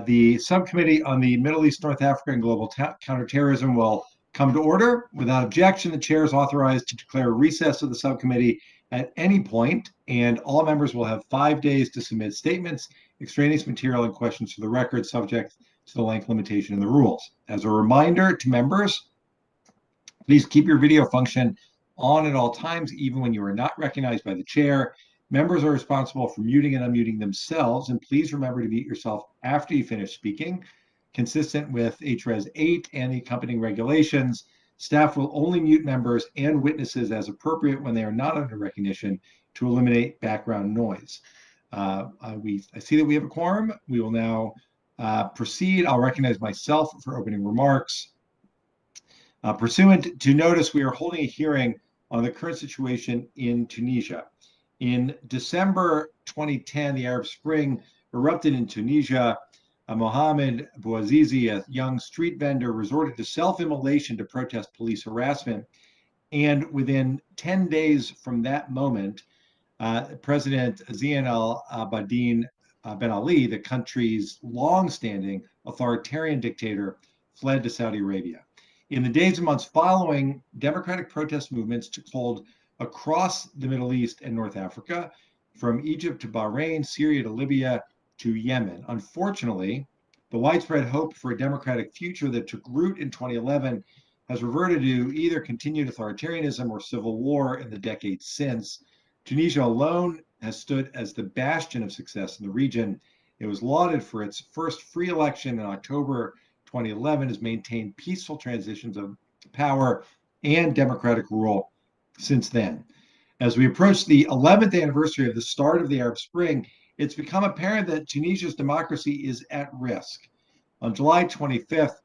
The subcommittee on the Middle East, North Africa, and global counterterrorism will come to order. Without objection, the chair is authorized to declare a recess of the subcommittee at any point, and all members will have 5 days to submit statements, extraneous material, and questions for the record, subject to the length limitation in the rules. As a reminder to members, please keep your video function on at all times, even when you are not recognized by the chair. Members are responsible for muting and unmuting themselves, and please remember to mute yourself after you finish speaking. Consistent with HRES 8 and the accompanying regulations, staff will only mute members and witnesses as appropriate when they are not under recognition to eliminate background noise. I see that we have a quorum. We will now proceed. I'll recognize myself for opening remarks. Pursuant to notice, we are holding a hearing on the current situation in Tunisia. In December 2010, the Arab Spring erupted in Tunisia. Mohamed Bouazizi, a young street vendor, resorted to self-immolation to protest police harassment. And within 10 days from that moment, President Zine al-Abidine Ben Ali, the country's long-standing authoritarian dictator, fled to Saudi Arabia. In the days and months following, democratic protest movements took hold across the Middle East and North Africa, from Egypt to Bahrain, Syria to Libya to Yemen. Unfortunately, the widespread hope for a democratic future that took root in 2011 has reverted to either continued authoritarianism or civil war in the decades since. Tunisia alone has stood as the bastion of success in the region. It was lauded for its first free election in October 2011, has maintained peaceful transitions of power and democratic rule since then. As we approach the 11th anniversary of the start of the Arab Spring, it's become apparent that Tunisia's democracy is at risk. On July 25th,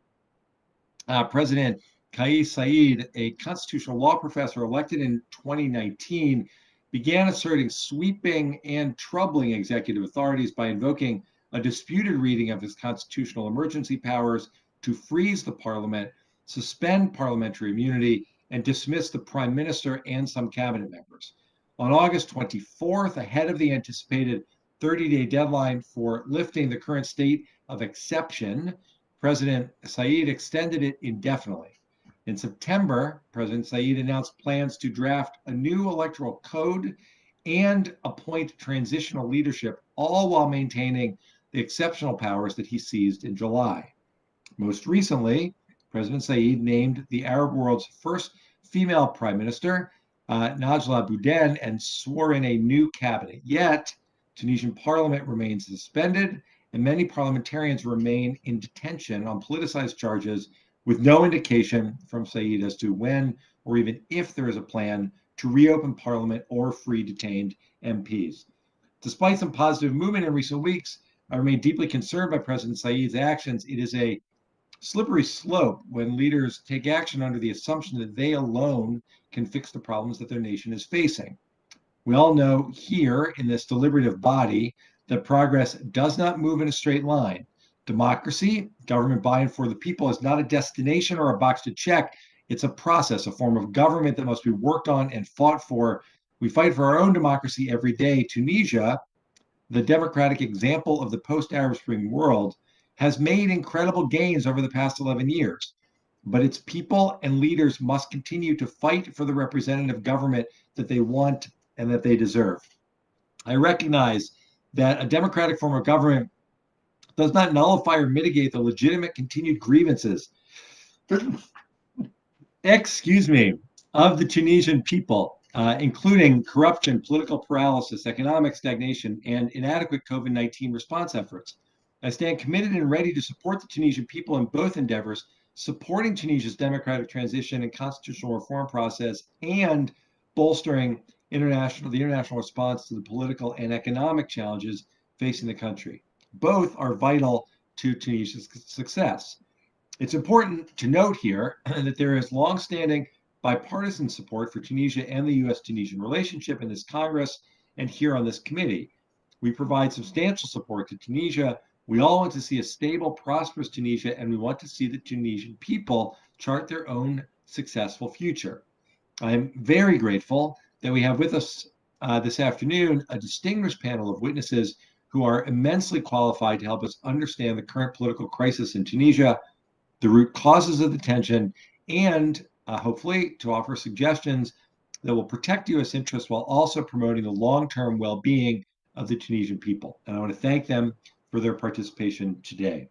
President Kais Saied, a constitutional law professor elected in 2019, began asserting sweeping and troubling executive authorities by invoking a disputed reading of his constitutional emergency powers to freeze the parliament, suspend parliamentary immunity, and dismiss the prime minister and some cabinet members. On August 24th, ahead of the anticipated 30-day deadline for lifting the current state of exception, President Saied extended it indefinitely. In September, President Saied announced plans to draft a new electoral code and appoint transitional leadership, all while maintaining the exceptional powers that he seized in July. Most recently, President Saied named the Arab world's first female prime minister, Najla Bouden, and swore in a new cabinet. Yet, Tunisian parliament remains suspended, and many parliamentarians remain in detention on politicized charges, with no indication from Saied as to when or even if there is a plan to reopen parliament or free detained MPs. Despite some positive movement in recent weeks, I remain deeply concerned by President Saied's actions. It is a slippery slope when leaders take action under the assumption that they alone can fix the problems that their nation is facing. We all know here in this deliberative body that progress does not move in a straight line. Democracy, government by and for the people, is not a destination or a box to check. It's a process, a form of government that must be worked on and fought for. We fight for our own democracy every day. Tunisia, the democratic example of the post-Arab Spring world, has made incredible gains over the past 11 years. But its people and leaders must continue to fight for the representative government that they want and that they deserve. I recognize that a democratic form of government does not nullify or mitigate the legitimate continued grievances, of the Tunisian people, including corruption, political paralysis, economic stagnation, and inadequate COVID-19 response efforts. I stand committed and ready to support the Tunisian people in both endeavors, supporting Tunisia's democratic transition and constitutional reform process, and bolstering the international response to the political and economic challenges facing the country. Both are vital to Tunisia's success. It's important to note here that there is longstanding bipartisan support for Tunisia and the U.S.-Tunisian relationship in this Congress and here on this committee. We provide substantial support to Tunisia. We all want to see a stable, prosperous Tunisia, and we want to see the Tunisian people chart their own successful future. I'm very grateful that we have with us this afternoon a distinguished panel of witnesses who are immensely qualified to help us understand the current political crisis in Tunisia, the root causes of the tension, and hopefully to offer suggestions that will protect U.S. interests while also promoting the long-term well-being of the Tunisian people. And I want to thank them for their participation today.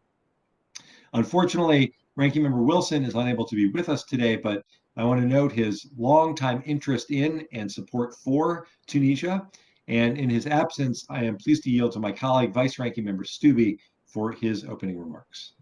Unfortunately, Ranking Member Wilson is unable to be with us today, but I want to note his longtime interest in and support for Tunisia. And in his absence, I am pleased to yield to my colleague, Vice Ranking Member Stubbe, for his opening remarks.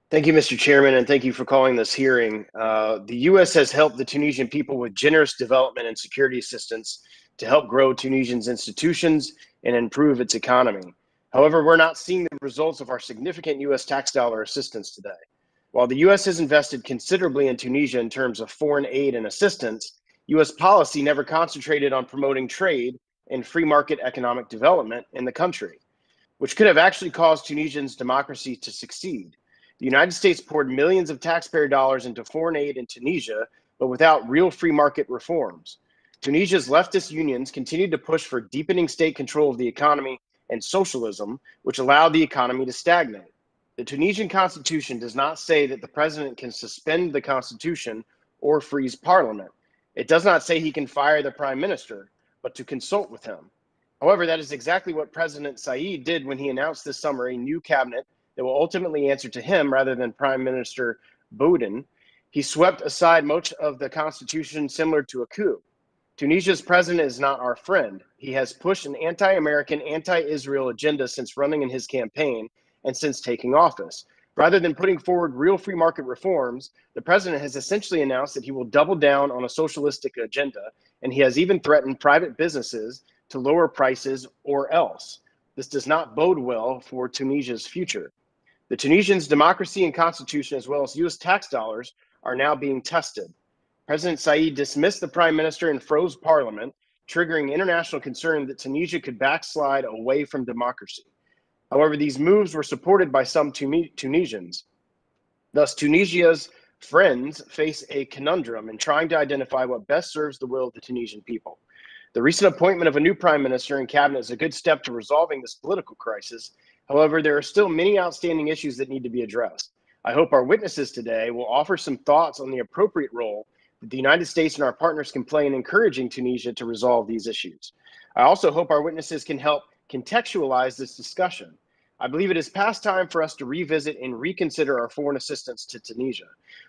Thank you, Mr. Chairman, and thank you for calling this hearing. The U.S. has helped the Tunisian people with generous development and security assistance to help grow Tunisia's institutions and improve its economy. However, we're not seeing the results of our significant U.S. tax dollar assistance today. While the U.S. has invested considerably in Tunisia in terms of foreign aid and assistance, U.S. policy never concentrated on promoting trade and free market economic development in the country, which could have actually caused Tunisians' democracy to succeed. The United States poured millions of taxpayer dollars into foreign aid in Tunisia, but without real free market reforms. Tunisia's leftist unions continued to push for deepening state control of the economy and socialism, which allowed the economy to stagnate. The Tunisian constitution does not say that the president can suspend the constitution or freeze parliament. It does not say he can fire the prime minister, but to consult with him. However, that is exactly what President Said did when he announced this summer a new cabinet that will ultimately answer to him rather than Prime Minister Boudin. He swept aside much of the constitution similar to a coup. Tunisia's president is not our friend. He has pushed an anti-American, anti-Israel agenda since running in his campaign and since taking office. Rather than putting forward real free market reforms, the president has essentially announced that he will double down on a socialistic agenda, and he has even threatened private businesses to lower prices or else. This does not bode well for Tunisia's future. The Tunisians' democracy and constitution, as well as U.S. tax dollars, are now being tested. President Said dismissed the prime minister and froze parliament, triggering international concern that Tunisia could backslide away from democracy. However, these moves were supported by some Tunisians. Thus, Tunisia's friends face a conundrum in trying to identify what best serves the will of the Tunisian people. The recent appointment of a new prime minister and cabinet is a good step to resolving this political crisis. However, there are still many outstanding issues that need to be addressed. I hope our witnesses today will offer some thoughts on the appropriate role that the United States and our partners can play in encouraging Tunisia to resolve these issues. I also hope our witnesses can help contextualize this discussion. I believe it is past time for us to revisit and reconsider our foreign assistance to Tunisia.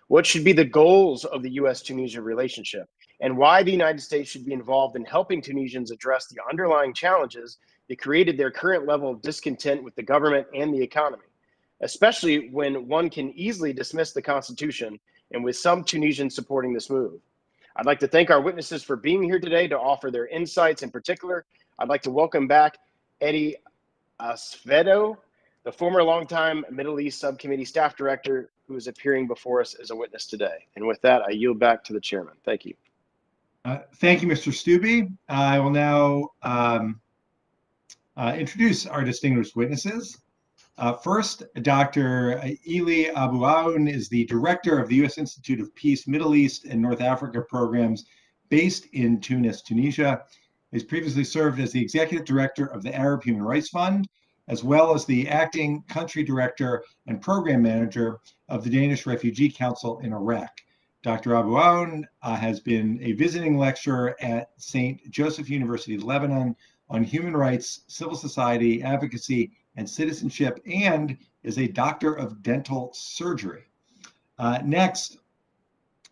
What should be the goals of the U.S.-Tunisia relationship, and why the United States should be involved in helping Tunisians address the underlying challenges that created their current level of discontent with the government and the economy, especially when one can easily dismiss the Constitution and with some Tunisians supporting this move. I'd like to thank our witnesses for being here today to offer their insights. In particular, I'd like to welcome back Eddie Acevedo, the former longtime Middle East Subcommittee staff director who is appearing before us as a witness today. And with that, I yield back to the chairman. Thank you. Thank you, Mr. Stubbe. I will now introduce our distinguished witnesses. First, Dr. Ili Abou-Aoun is the director of the U.S. Institute of Peace, Middle East, and North Africa programs based in Tunis, Tunisia. He's previously served as the executive director of the Arab Human Rights Fund, as well as the acting country director and program manager of the Danish Refugee Council in Iraq. Dr. Abou-Aoun has been a visiting lecturer at St. Joseph University, Lebanon, on human rights, civil society, advocacy, and citizenship, and is a doctor of dental surgery. Next,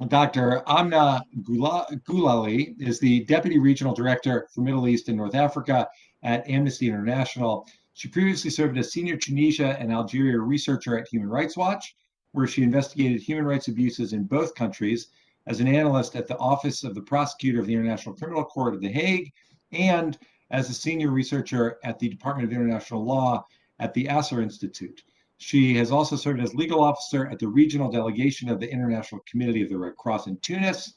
Dr. Amna Goulali is the Deputy Regional Director for Middle East and North Africa at Amnesty International. She previously served as Senior Tunisia and Algeria researcher at Human Rights Watch, where she investigated human rights abuses in both countries, as an analyst at the Office of the Prosecutor of the International Criminal Court of The Hague, and as a senior researcher at the Department of International Law at the Asser Institute. She has also served as legal officer at the regional delegation of the International Committee of the Red Cross in Tunis.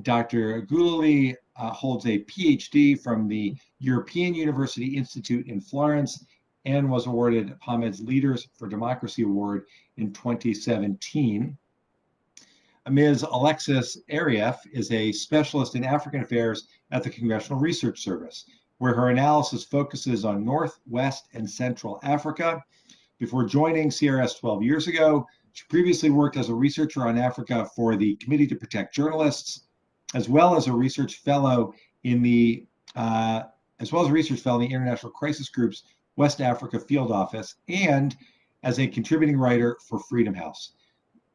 Dr. Goulali holds a PhD from the European University Institute in Florence and was awarded Hamed's Leaders for Democracy Award in 2017. Ms. Alexis Arief is a specialist in African affairs at the Congressional Research Service, where her analysis focuses on North, West, and Central Africa. Before joining CRS 12 years ago, she previously worked as a researcher on Africa for the Committee to Protect Journalists, as well as a research fellow in the International Crisis Group's West Africa Field Office, and as a contributing writer for Freedom House.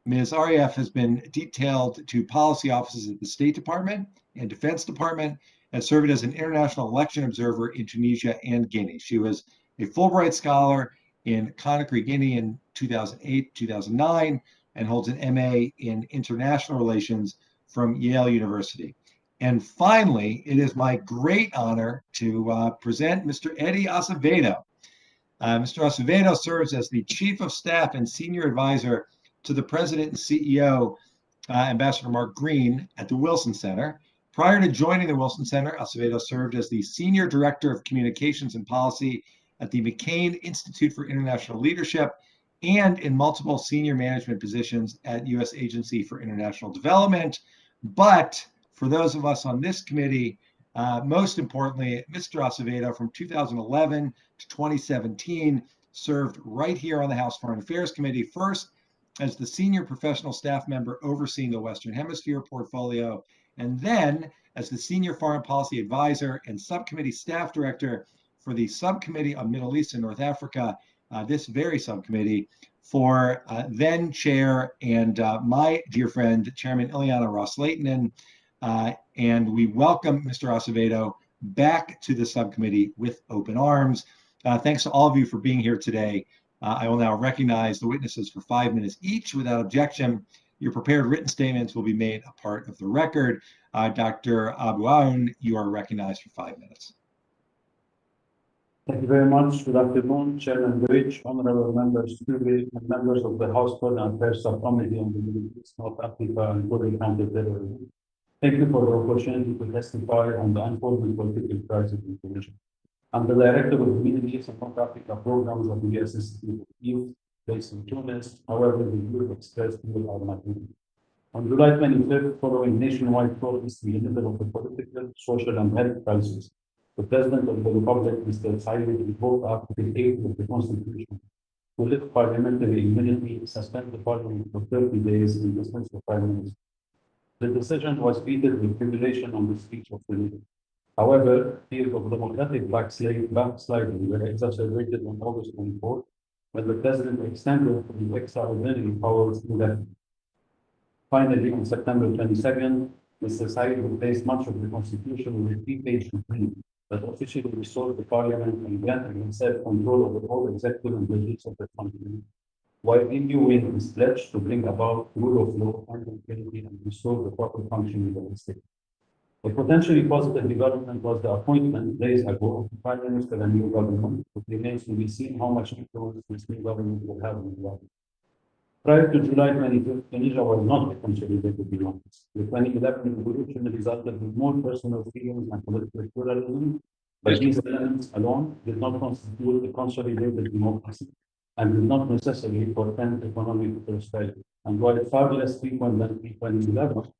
Ms. Arieff has been detailed to policy offices at the State Department and Defense Department, and served as an international election observer in Tunisia and Guinea. She was a Fulbright Scholar in Conakry, Guinea in 2008-2009, and holds an MA in International Relations from Yale University. And finally, it is my great honor to present Mr. Eddie Acevedo. Mr. Acevedo serves as the Chief of Staff and Senior Advisor to the President and CEO, Ambassador Mark Green, at the Wilson Center. Prior to joining the Wilson Center, Acevedo served as the Senior Director of Communications and Policy at the McCain Institute for International Leadership, and in multiple senior management positions at U.S. Agency for International Development. But for those of us on this committee, most importantly, Mr. Acevedo from 2011 to 2017 served right here on the House Foreign Affairs Committee, first as the Senior Professional Staff Member overseeing the Western Hemisphere portfolio, and then as the Senior Foreign Policy Advisor and Subcommittee Staff Director for the Subcommittee on Middle East and North Africa, this very subcommittee, for then Chair and my dear friend, Chairman Ileana Ros-Lehtinen. And we welcome Mr. Acevedo back to the subcommittee with open arms. Thanks to all of you for being here today. I will now recognize the witnesses for 5 minutes each without objection. Your prepared written statements will be made a part of the record. Dr. Abu Aoun, you are recognized for 5 minutes. Thank you very much. Good afternoon, Chairman Deutsch, honorable members, and members of the House Foreign Affairs Committee on the Middle East, North Africa, and Foreign Counterterrorism. Thank you for the opportunity to testify on the unfolding political crisis in Tunisia. I'm the Director of the Middle East and North Africa programs of the U.S. Institute of Youth, based in Tunis. However, the youth expressed here are not new. On July 25th, following nationwide protests in the middle of the political, social, and health crisis, the President of the Republic, Mr. Saïd, revoked Article 8 of the Constitution to lift parliamentary immunity, suspend the parliament for 30 days, and dismiss the Prime Minister. The decision was greeted with tribulation on the speech of the leader. However, fears of democratic backsliding were exacerbated on August 24th, when the President extended the extraordinary powers to left. Finally, on September 22nd, Mr. Saïd replaced much of the Constitution with a 3-page decree that officially restored the Parliament and granted himself control over all executive and legislative of the country, while renewing his pledge to bring about rule of law and impunity and restore the proper functioning of the state. A potentially positive development was the appointment days ago of the Prime Minister and new government. It remains to be seen how much influence this new government will have on the government. Prior to July 25th, Tunisia was not a consolidated democracy. The 2011 revolution resulted in more personal freedoms and political pluralism, but these elements alone did not constitute a consolidated democracy and did not necessarily portend economic prosperity. And while far less frequent than pre-2011,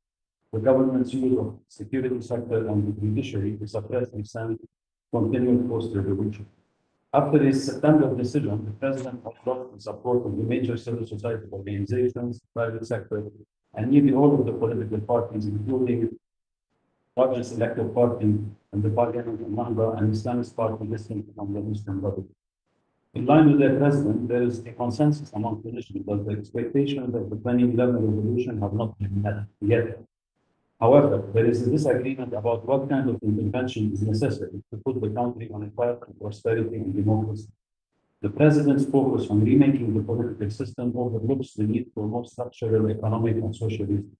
the government's use of security sector and the judiciary to suppress dissent continued post-revolution. After his September decision, the President has lost the support of the major civil society organizations, private sector, and nearly all of the political parties, including largest elected party in the Parliament, Ennahda, and Islamist party listed from the Muslim Brotherhood. In line with their president, there is a consensus among Tunisians that the expectations of the 2011 revolution have not been met yet. However, there is a disagreement about what kind of intervention is necessary to put the country on a path to prosperity and democracy. The president's focus on remaking the political system overlooks the need for more structural, economic, and social reform.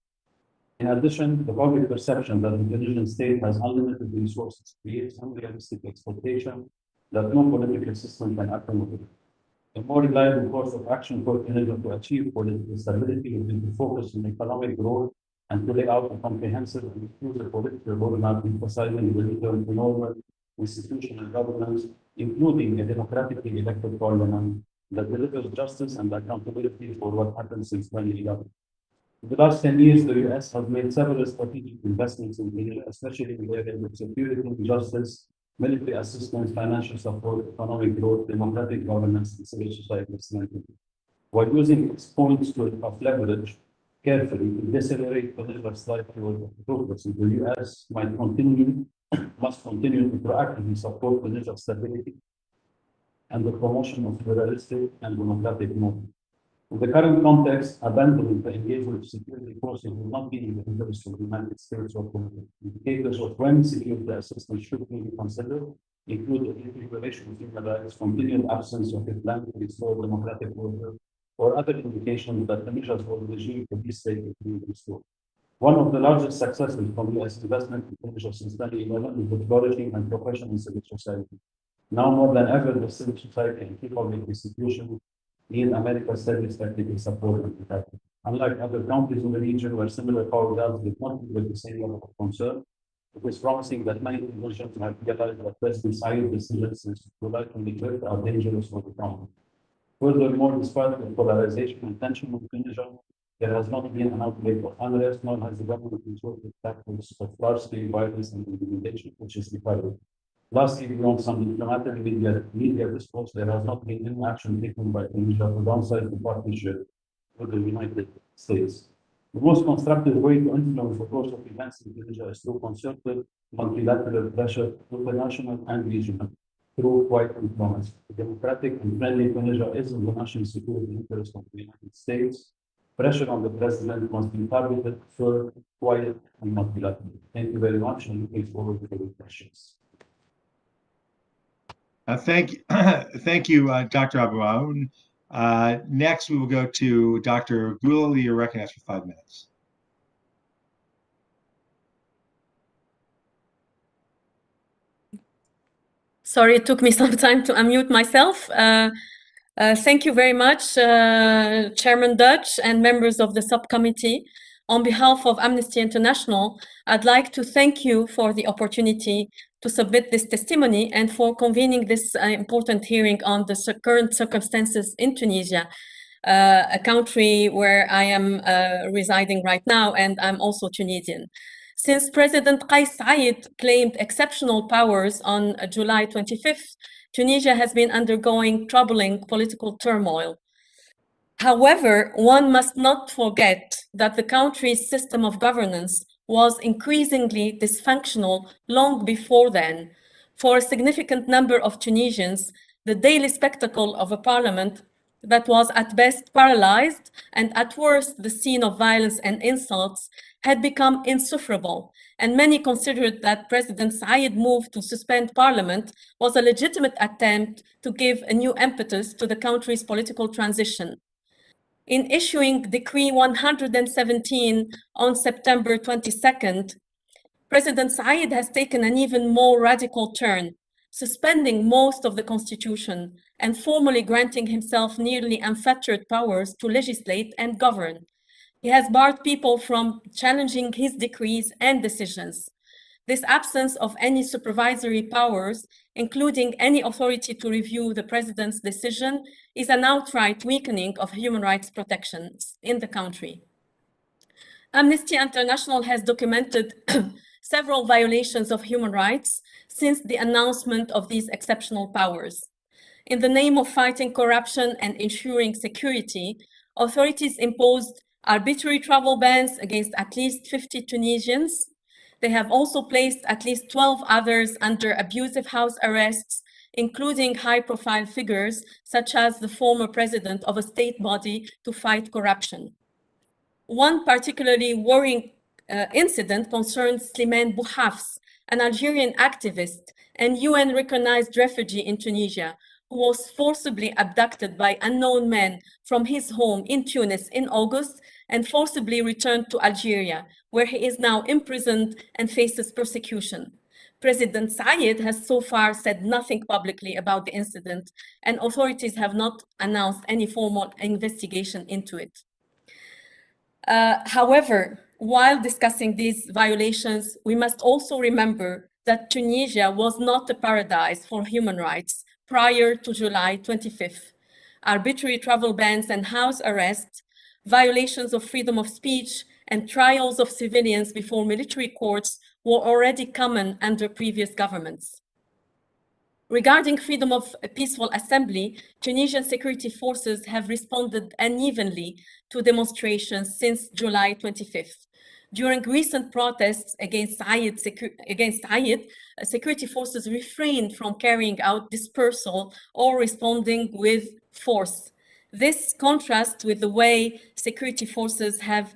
In addition, the public perception that the Tunisian state has unlimited resources creates unrealistic expectation that no political system can accommodate. A more reliable course of action for Tunisia to achieve political stability would be to focus on economic growth and to lay out a comprehensive and inclusive political roadmap emphasizing the return to normal institutional governance, including a democratically elected parliament that delivers justice and accountability for what happened since 2011. In the last 10 years, the U.S. has made several strategic investments in Tunisia, especially in the areas of security, justice, military assistance, financial support, economic growth, democratic governance, and civil society strengthening. While using its points of leverage carefully to decelerate political slide toward autocracy, the U.S. must continue to proactively support political stability and the promotion of pluralistic and democratic movement. In the current context, abandoning the engagement of security forces will not be in the interest of the United States or political. Indicators of when security assistance should be considered include the violation of human rights, continued absence of a plan to restore democratic order, or other indications that the measures for the regime to be safe to be restored. One of the largest successes from U.S. investment in Tunisia since 2011 is the flourishing and progression in civil society. Now more than ever, the civil society and key public institutions need America's steady technical support and protection. Unlike other countries in the region where similar power gaps did not with the same level of concern, it is promising that many Tunisians have realized that President Said's decisions since July 25th are dangerous for the country. Furthermore, despite the polarization and tension in Tunisia, there has not been an outbreak of unrest, nor has the government resorted to tactics of large-scale violence and intimidation, which is defiable. Lastly, beyond some diplomatic media response, there has not been any action taken by Tunisia to downsize the partnership with the United States. The most constructive way to influence the course of events in Tunisia is through concerted multilateral pressure, international and regional, through quiet diplomacy. Democratic and friendly Tunisia is in the national security interest of the United States. Pressure on the president must be targeted, firm, quiet, and multilateral. Thank you very much, and looking forward to your questions. Thank you, Dr. Abu Aoun. Next, we will go to Dr. Gulali. You're recognized for 5 minutes. Sorry, it took me some time to unmute myself. Thank you very much, Chairman Dutch and members of the subcommittee. On behalf of Amnesty International, I'd like to thank you for the opportunity to submit this testimony and for convening this important hearing on the current circumstances in Tunisia, a country where I am residing right now, and I'm also Tunisian. Since President Kais Saied claimed exceptional powers on July 25th, Tunisia has been undergoing troubling political turmoil. However, one must not forget that the country's system of governance was increasingly dysfunctional long before then. For a significant number of Tunisians, the daily spectacle of a parliament that was at best paralyzed and at worst the scene of violence and insults had become insufferable, and many considered that President Said's move to suspend parliament was a legitimate attempt to give a new impetus to the country's political transition. In issuing Decree 117 on September 22nd, President Said has taken an even more radical turn, suspending most of the constitution and formally granting himself nearly unfettered powers to legislate and govern. He has barred people from challenging his decrees and decisions. This absence of any supervisory powers, including any authority to review the president's decision, is an outright weakening of human rights protections in the country. Amnesty International has documented several violations of human rights since the announcement of these exceptional powers. In the name of fighting corruption and ensuring security, authorities imposed arbitrary travel bans against at least 50 Tunisians. They have also placed at least 12 others under abusive house arrests, including high-profile figures such as the former president of a state body to fight corruption. One particularly worrying incident concerns Slimane Bouhafs, an Algerian activist and UN-recognized refugee in Tunisia, who was forcibly abducted by unknown men from his home in Tunis in August and forcibly returned to Algeria, where he is now imprisoned and faces persecution. President Said has so far said nothing publicly about the incident, and authorities have not announced any formal investigation into it. However, while discussing these violations, we must also remember that Tunisia was not a paradise for human rights prior to July 25th. Arbitrary travel bans and house arrests, violations of freedom of speech, and trials of civilians before military courts were already common under previous governments. Regarding freedom of peaceful assembly, Tunisian security forces have responded unevenly to demonstrations since July 25th. During recent protests against Ayed, security forces refrained from carrying out dispersal or responding with force. This contrasts with the way security forces have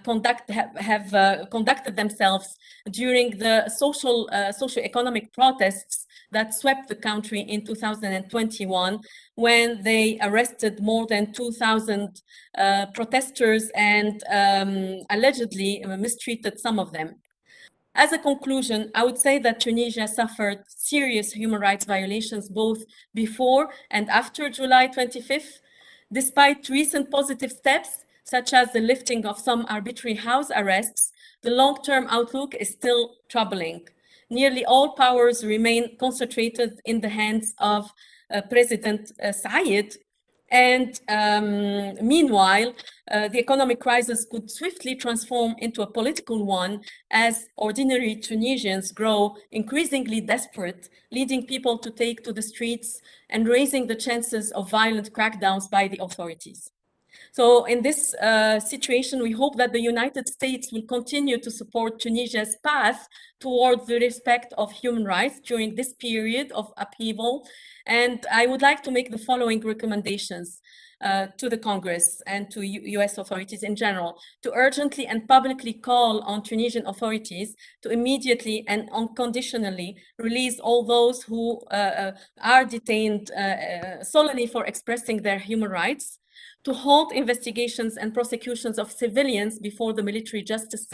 conducted themselves during the socio-economic protests that swept the country in 2021, when they arrested more than 2,000 protesters and allegedly mistreated some of them. As a conclusion, I would say that Tunisia suffered serious human rights violations both before and after July 25th. Despite recent positive steps, such as the lifting of some arbitrary house arrests, the long-term outlook is still troubling. Nearly all powers remain concentrated in the hands of President Said, and meanwhile, the economic crisis could swiftly transform into a political one as ordinary Tunisians grow increasingly desperate, leading people to take to the streets and raising the chances of violent crackdowns by the authorities. So in this situation, we hope that the United States will continue to support Tunisia's path towards the respect of human rights during this period of upheaval. And I would like to make the following recommendations to the Congress and to US authorities in general, to urgently and publicly call on Tunisian authorities to immediately and unconditionally release all those who are detained solely for expressing their human rights, to halt investigations and prosecutions of civilians before the military justice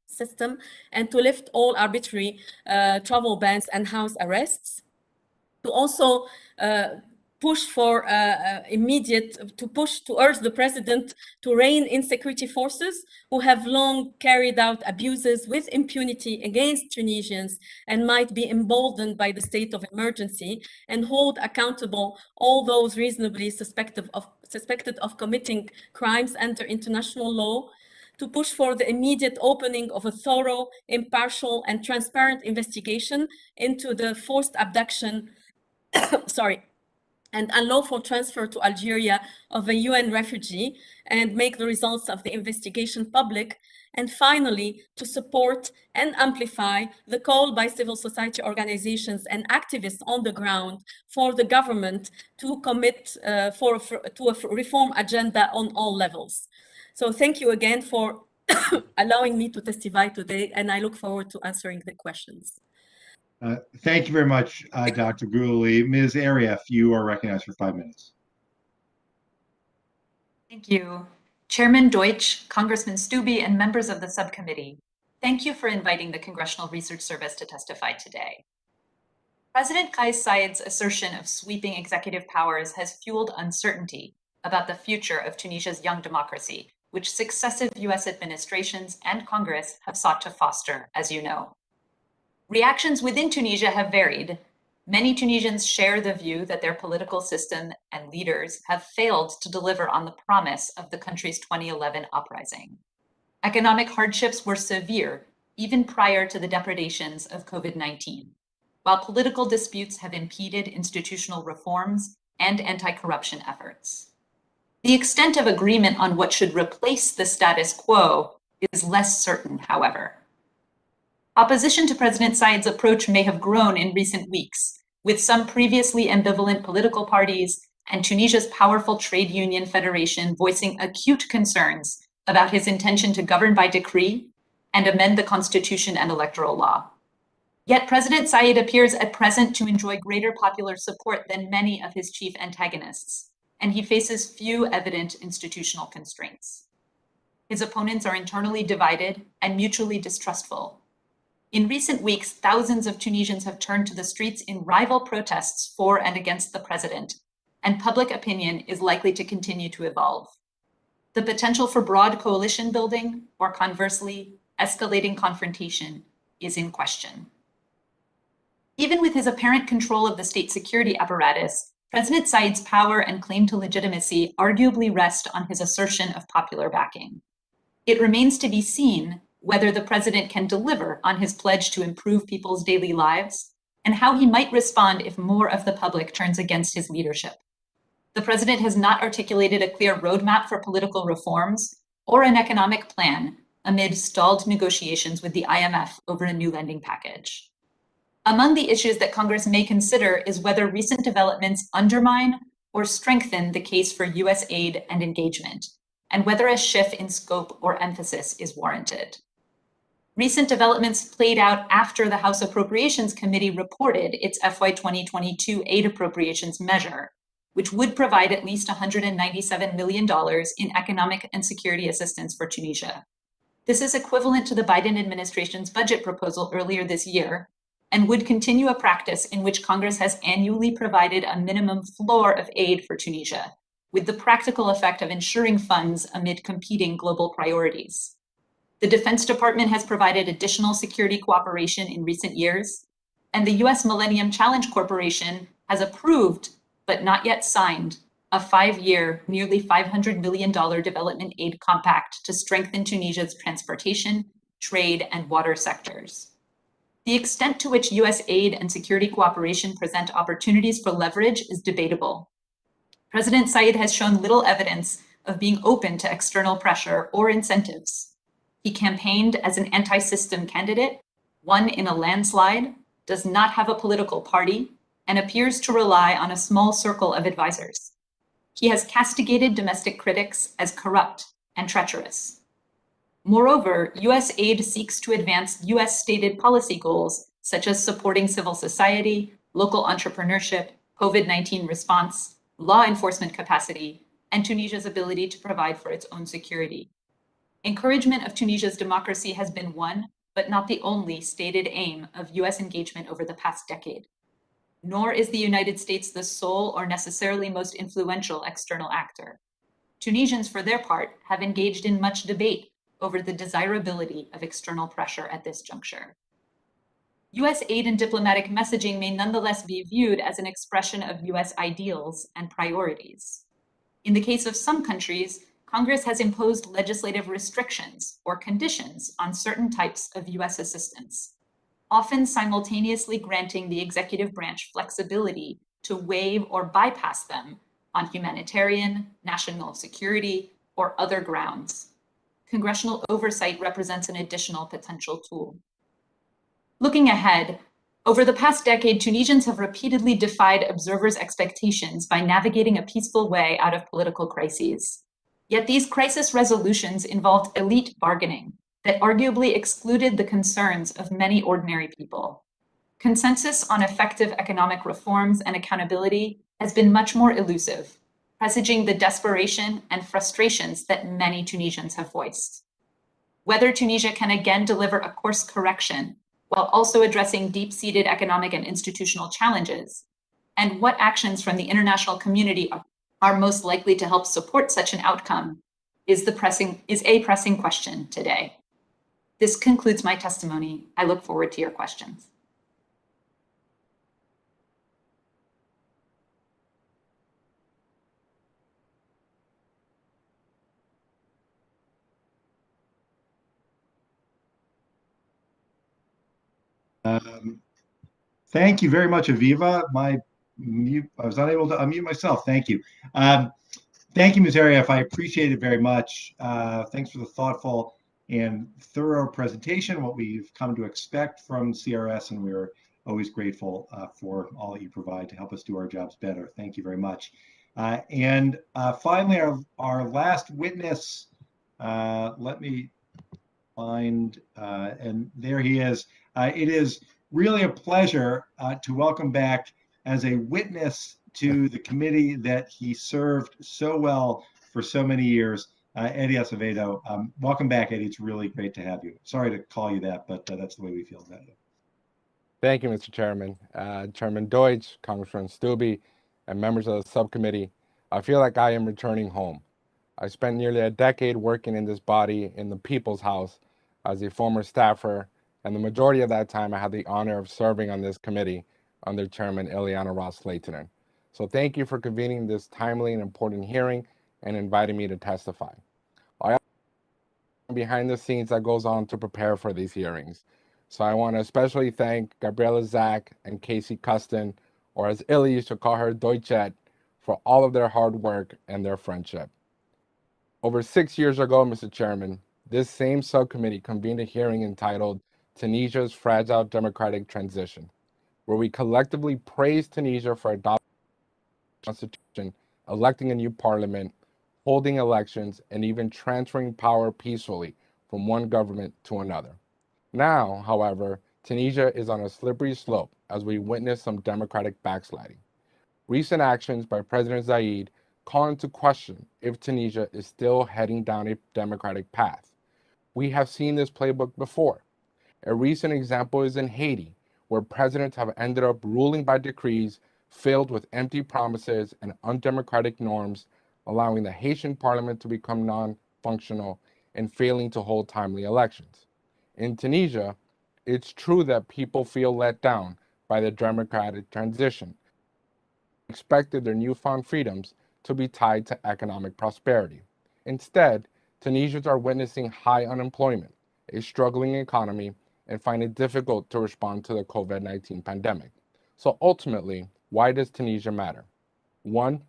system, and to lift all arbitrary travel bans and house arrests, to also push for to urge the president to rein in security forces who have long carried out abuses with impunity against Tunisians and might be emboldened by the state of emergency, and hold accountable all those reasonably suspected of committing crimes under international law, to push for the immediate opening of a thorough, impartial, and transparent investigation into the forced abduction and unlawful transfer to Algeria of a UN refugee, and make the results of the investigation public. And finally, to support and amplify the call by civil society organizations and activists on the ground for the government to commit to a reform agenda on all levels. So thank you again for allowing me to testify today, and I look forward to answering the questions. Thank you very much, Dr. Ghouli. Ms. Arif, you are recognized for 5 minutes. Thank you. Chairman Deutsch, Congressman Stubbe, and members of the subcommittee, thank you for inviting the Congressional Research Service to testify today. President Kais Saied's assertion of sweeping executive powers has fueled uncertainty about the future of Tunisia's young democracy, which successive US administrations and Congress have sought to foster, as you know. Reactions within Tunisia have varied. Many Tunisians share the view that their political system and leaders have failed to deliver on the promise of the country's 2011 uprising. Economic hardships were severe, even prior to the depredations of COVID-19, while political disputes have impeded institutional reforms and anti-corruption efforts. The extent of agreement on what should replace the status quo is less certain, however. Opposition to President Saied's approach may have grown in recent weeks, with some previously ambivalent political parties and Tunisia's powerful trade union federation voicing acute concerns about his intention to govern by decree and amend the constitution and electoral law. Yet President Saied appears at present to enjoy greater popular support than many of his chief antagonists, and he faces few evident institutional constraints. His opponents are internally divided and mutually distrustful. In recent weeks, thousands of Tunisians have turned to the streets in rival protests for and against the president, and public opinion is likely to continue to evolve. The potential for broad coalition building, or conversely, escalating confrontation, is in question. Even with his apparent control of the state security apparatus, President Saied's power and claim to legitimacy arguably rest on his assertion of popular backing. It remains to be seen whether the president can deliver on his pledge to improve people's daily lives and how he might respond if more of the public turns against his leadership. The president has not articulated a clear roadmap for political reforms or an economic plan amid stalled negotiations with the IMF over a new lending package. Among the issues that Congress may consider is whether recent developments undermine or strengthen the case for US aid and engagement, and whether a shift in scope or emphasis is warranted. Recent developments played out after the House Appropriations Committee reported its FY 2022 aid appropriations measure, which would provide at least $197 million in economic and security assistance for Tunisia. This is equivalent to the Biden administration's budget proposal earlier this year, and would continue a practice in which Congress has annually provided a minimum floor of aid for Tunisia, with the practical effect of ensuring funds amid competing global priorities. The Defense Department has provided additional security cooperation in recent years, and the US Millennium Challenge Corporation has approved, but not yet signed, a 5-year, nearly $500 million development aid compact to strengthen Tunisia's transportation, trade, and water sectors. The extent to which US aid and security cooperation present opportunities for leverage is debatable. President Said has shown little evidence of being open to external pressure or incentives. He campaigned as an anti-system candidate, won in a landslide, does not have a political party, and appears to rely on a small circle of advisors. He has castigated domestic critics as corrupt and treacherous. Moreover, US aid seeks to advance US stated policy goals, such as supporting civil society, local entrepreneurship, COVID-19 response, law enforcement capacity, and Tunisia's ability to provide for its own security. Encouragement of Tunisia's democracy has been one, but not the only, stated aim of US engagement over the past decade. Nor is the United States the sole or necessarily most influential external actor. Tunisians, for their part, have engaged in much debate over the desirability of external pressure at this juncture. US aid and diplomatic messaging may nonetheless be viewed as an expression of US ideals and priorities. In the case of some countries, Congress has imposed legislative restrictions or conditions on certain types of US assistance, often simultaneously granting the executive branch flexibility to waive or bypass them on humanitarian, national security, or other grounds. Congressional oversight represents an additional potential tool. Looking ahead, over the past decade, Tunisians have repeatedly defied observers' expectations by navigating a peaceful way out of political crises. Yet these crisis resolutions involved elite bargaining that arguably excluded the concerns of many ordinary people. Consensus on effective economic reforms and accountability has been much more elusive, presaging the desperation and frustrations that many Tunisians have voiced. Whether Tunisia can again deliver a course correction while also addressing deep-seated economic and institutional challenges, and what actions from the international community are most likely to help support such an outcome is a pressing question today. This concludes my testimony. I look forward to your questions. Thank you very much, Aviva. I was unable to unmute myself. Thank you. Thank you, Ms. Arieff. I appreciate it very much. Thanks for the thoughtful and thorough presentation, what we've come to expect from CRS, and we're always grateful for all that you provide to help us do our jobs better. Thank you very much. And finally, our last witness, let me find, and there he is. It is really a pleasure to welcome back as a witness to the committee that he served so well for so many years, Eddie Acevedo. Welcome back, Eddie. It's really great to have you. Sorry to call you that, but that's the way we feel about you. Thank you, Mr. Chairman. Chairman Deutsch, Congressman Stubbe, and members of the subcommittee. I feel like I am returning home. I spent nearly a decade working in this body in the People's House as a former staffer, and the majority of that time I had the honor of serving on this committee under Chairman Ileana Ross-Lehtinen. So thank you for convening this timely and important hearing and inviting me to testify. I behind the scenes that goes on to prepare for these hearings. So I want to especially thank Gabriela Zach and Casey Custon, or as Illy used to call her, Deutschet, for all of their hard work and their friendship. Over 6 years ago, Mr. Chairman, this same subcommittee convened a hearing entitled Tunisia's Fragile Democratic Transition, where we collectively praised Tunisia for adopting a constitution, electing a new parliament, holding elections, and even transferring power peacefully from one government to another. Now, however, Tunisia is on a slippery slope as we witness some democratic backsliding. Recent actions by President Zayed call into question if Tunisia is still heading down a democratic path. We have seen this playbook before. A recent example is in Haiti, where presidents have ended up ruling by decrees filled with empty promises and undemocratic norms, allowing the Haitian parliament to become non-functional and failing to hold timely elections. In Tunisia, it's true that people feel let down by the democratic transition, expected their newfound freedoms to be tied to economic prosperity. Instead, Tunisians are witnessing high unemployment, a struggling economy, and find it difficult to respond to the COVID-19 pandemic. So ultimately, why does Tunisia matter? One,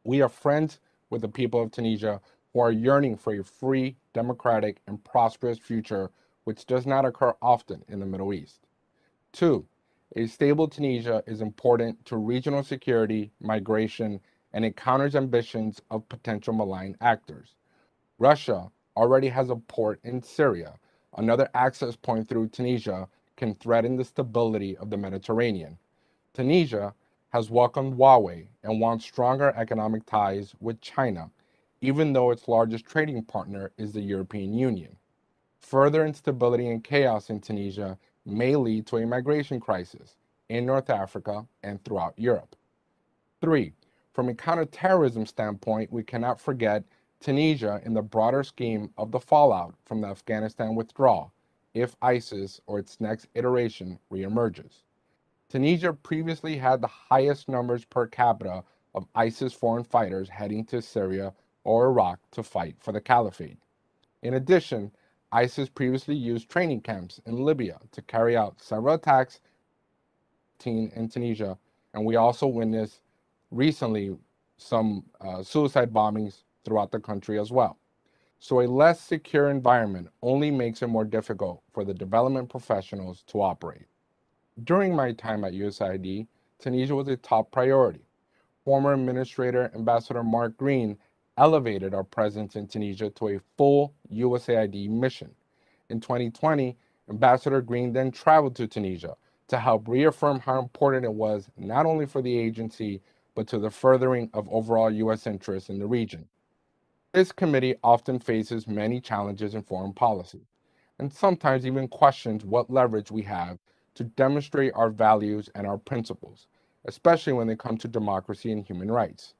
we are friends with the people of Tunisia who are yearning for a free, democratic, and prosperous future, which does not occur often in the Middle East. Two, a stable Tunisia is important to regional security, migration, and it counters ambitions of potential malign actors. Russia already has a port in Syria. Another access point through Tunisia can threaten the stability of the Mediterranean. Tunisia has welcomed Huawei and wants stronger economic ties with China, even though its largest trading partner is the European Union. Further instability and chaos in Tunisia may lead to a migration crisis in North Africa and throughout Europe. Three, from a counterterrorism standpoint, we cannot forget Tunisia in the broader scheme of the fallout from the Afghanistan withdrawal if ISIS or its next iteration reemerges. Tunisia previously had the highest numbers per capita of ISIS foreign fighters heading to Syria or Iraq to fight for the caliphate. In addition, ISIS previously used training camps in Libya to carry out several attacks in Tunisia, and we also witnessed recently some suicide bombings throughout the country as well. So a less secure environment only makes it more difficult for the development professionals to operate. During my time at USAID, Tunisia was a top priority. Former Administrator Ambassador Mark Green elevated our presence in Tunisia to a full USAID mission. In 2020, Ambassador Green then traveled to Tunisia to help reaffirm how important it was not only for the agency, but to the furthering of overall U.S. interests in the region. This committee often faces many challenges in foreign policy, and sometimes even questions what leverage we have to demonstrate our values and our principles, especially when they come to democracy and human rights.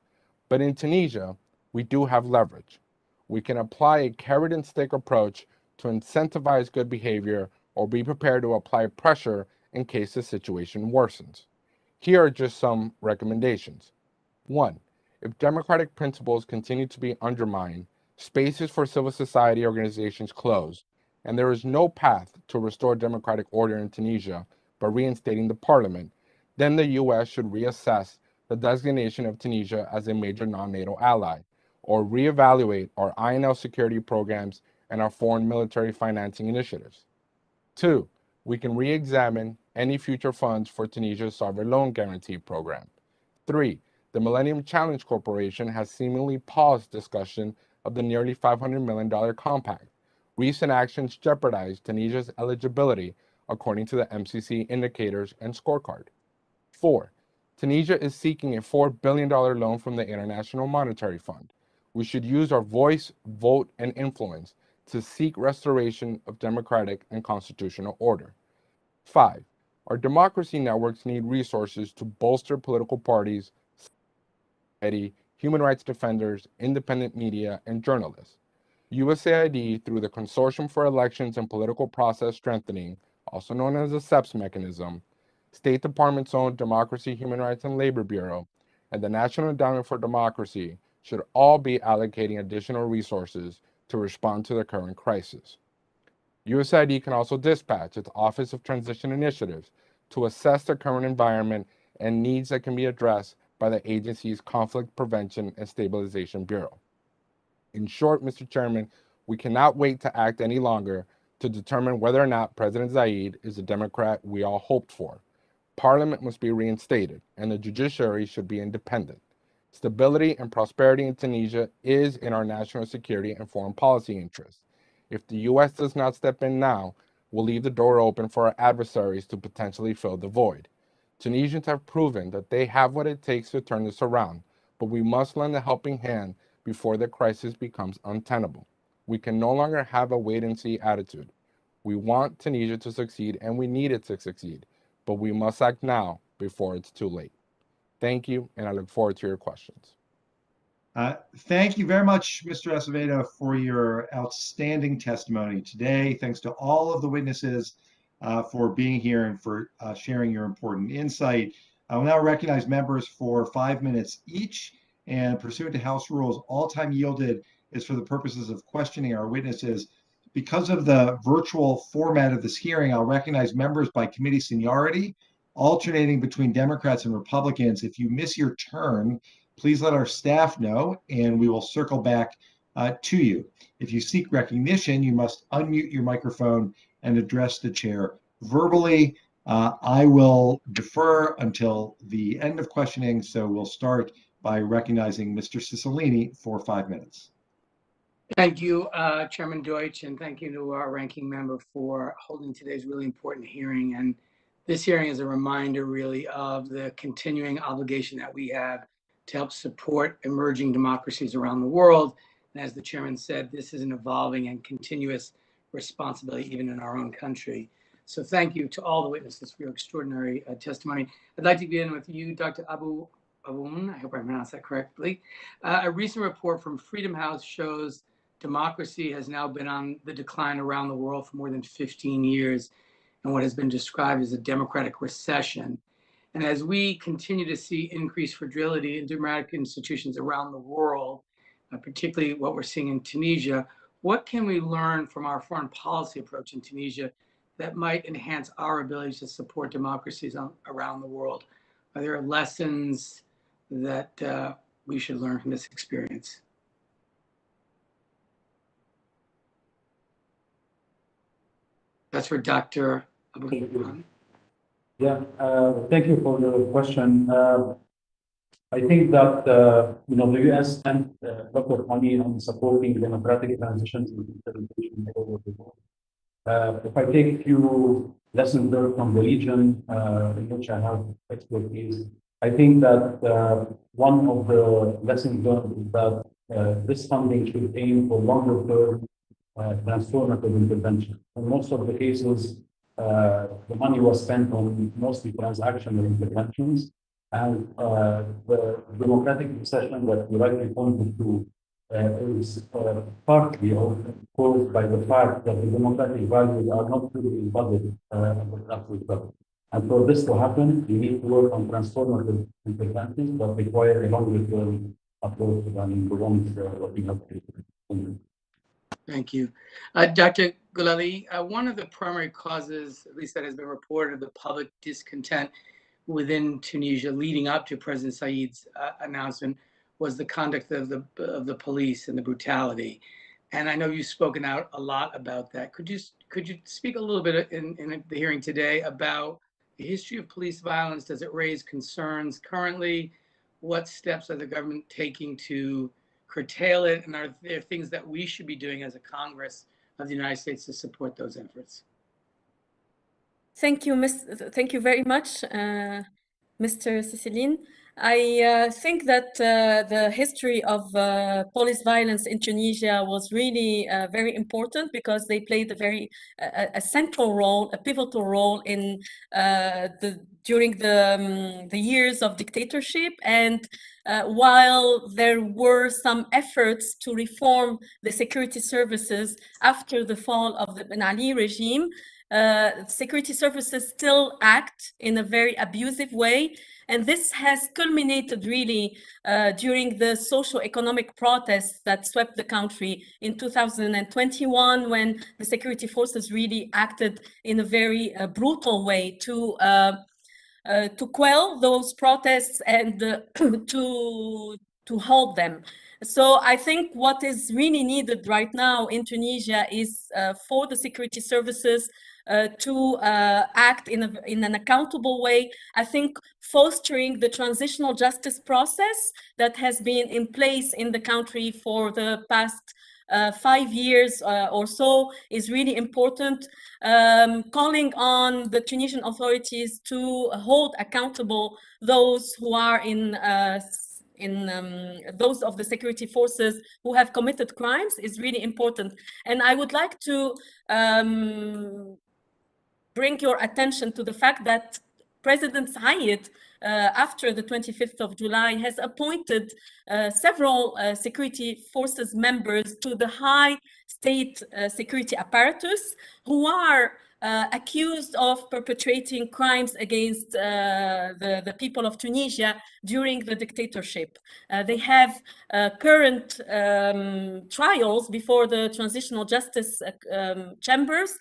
But in Tunisia, we do have leverage. We can apply a carrot and stick approach to incentivize good behavior or be prepared to apply pressure in case the situation worsens. Here are just some recommendations. One, if democratic principles continue to be undermined, spaces for civil society organizations close, and there is no path to restore democratic order in Tunisia by reinstating the parliament, then the U.S. should reassess the designation of Tunisia as a major non-NATO ally, or reevaluate our INL security programs and our foreign military financing initiatives. Two, we can re-examine any future funds for Tunisia's sovereign loan guarantee program. Three, the Millennium Challenge Corporation has seemingly paused discussion of the nearly $500 million compact. Recent actions jeopardize Tunisia's eligibility according to the MCC indicators and scorecard. Four, Tunisia is seeking a $4 billion loan from the International Monetary Fund. We should use our voice, vote, and influence to seek restoration of democratic and constitutional order. Five, our democracy networks need resources to bolster political parties, human rights defenders, independent media, and journalists. USAID, through the Consortium for Elections and Political Process Strengthening, also known as the CEPS mechanism, State Department's own Democracy, Human Rights, and Labor Bureau, and the National Endowment for Democracy should all be allocating additional resources to respond to the current crisis. USAID can also dispatch its Office of Transition Initiatives to assess the current environment and needs that can be addressed by the agency's Conflict Prevention and Stabilization Bureau. In short, Mr. Chairman, we cannot wait to act any longer to determine whether or not President Zayed is the Democrat we all hoped for. Parliament must be reinstated, and the judiciary should be independent. Stability and prosperity in Tunisia is in our national security and foreign policy interests. If the U.S. does not step in now, we'll leave the door open for our adversaries to potentially fill the void. Tunisians have proven that they have what it takes to turn this around, but we must lend a helping hand before the crisis becomes untenable. We can no longer have a wait-and-see attitude. We want Tunisia to succeed, and we need it to succeed, but we must act now before it's too late. Thank you, and I look forward to your questions. Thank you very much, Mr. Acevedo, for your outstanding testimony today. Thanks to all of the witnesses for being here and for sharing your important insight. I will now recognize members for 5 minutes each, and pursuant to House rules, all time yielded is for the purposes of questioning our witnesses. Because of the virtual format of this hearing, I'll recognize members by committee seniority, alternating between Democrats and Republicans. If you miss your turn, please let our staff know, and we will circle back to you. If you seek recognition, you must unmute your microphone and address the chair verbally. I will defer until the end of questioning, so we'll start by recognizing Mr. Cicilline for 5 minutes. Thank you, Chairman Deutsch, and thank you to our ranking member for holding today's really important hearing. And this hearing is a reminder, really, of the continuing obligation that we have to help support emerging democracies around the world. And as the chairman said, this is an evolving and continuous responsibility, even in our own country. So thank you to all the witnesses for your extraordinary testimony. I'd like to begin with you, Dr. Aboun, I hope I pronounced that correctly. A recent report from Freedom House shows democracy has now been on the decline around the world for more than 15 years, and what has been described as a democratic recession. And as we continue to see increased fragility in democratic institutions around the world, particularly what we're seeing in Tunisia, what can we learn from our foreign policy approach in Tunisia that might enhance our ability to support democracies around the world? Are there lessons that we should learn from this experience? That's for Dr. Aboun. Yeah, thank you for the question. I think that the U.S. spent a lot of money on supporting democratic transitions and implementation all over the world. If I take a few lessons learned from the region in which I have expertise, I think that one of the lessons learned is that this funding should aim for longer-term transformative intervention. In most of the cases, the money was spent on mostly transactional interventions, and the democratic recession that you rightly pointed to is partly caused by the fact that the democratic values are not really embedded at the grassroots level. And for this to happen, you need to work on transformative interventions that require a longer-term approach than the ones that we have taken. Thank you. Dr. Gulali, one of the primary causes, at least that has been reported, of the public discontent within Tunisia leading up to President Said's announcement was the conduct of the police and the brutality. And I know you've spoken out a lot about that. Could you speak a little bit in the hearing today about the history of police violence? Does it raise concerns currently? What steps are the government taking to curtail it? And are there things that we should be doing as a Congress of the United States to support those efforts? Thank you, thank you very much, Mr. Cicilline. I think that the history of police violence in Tunisia was really very important because they played a central role, a pivotal role in during the years of dictatorship. And while there were some efforts to reform the security services after the fall of the Ben Ali regime, security services still act in a very abusive way. And this has culminated really during the socio-economic protests that swept the country in 2021, when the security forces really acted in a very brutal way to quell those protests and to hold them. So I think what is really needed right now in Tunisia is for the security services to act in an accountable way. I think fostering the transitional justice process that has been in place in the country for the past 5 years or so is really important. Calling on the Tunisian authorities to hold accountable those who are in those of the security forces who have committed crimes is really important. And I would like to bring your attention to the fact that President Said, after the 25th of July, has appointed several security forces members to the high state security apparatus who are accused of perpetrating crimes against the people of Tunisia during the dictatorship. They have current trials before the transitional justice chambers,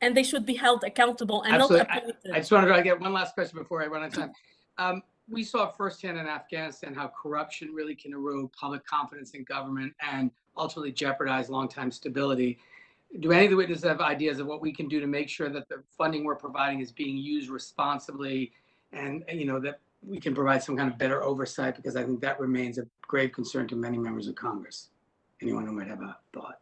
and they should be held accountable and Absolutely. not appointed. I just wanted to get one last question before I run out of time. We saw firsthand in Afghanistan how corruption really can erode public confidence in government and ultimately jeopardize long-term stability. Do any of the witnesses have ideas of what we can do to make sure that the funding we're providing is being used responsibly, and that we can provide some kind of better oversight, because I think that remains a grave concern to many members of Congress. Anyone who might have a thought?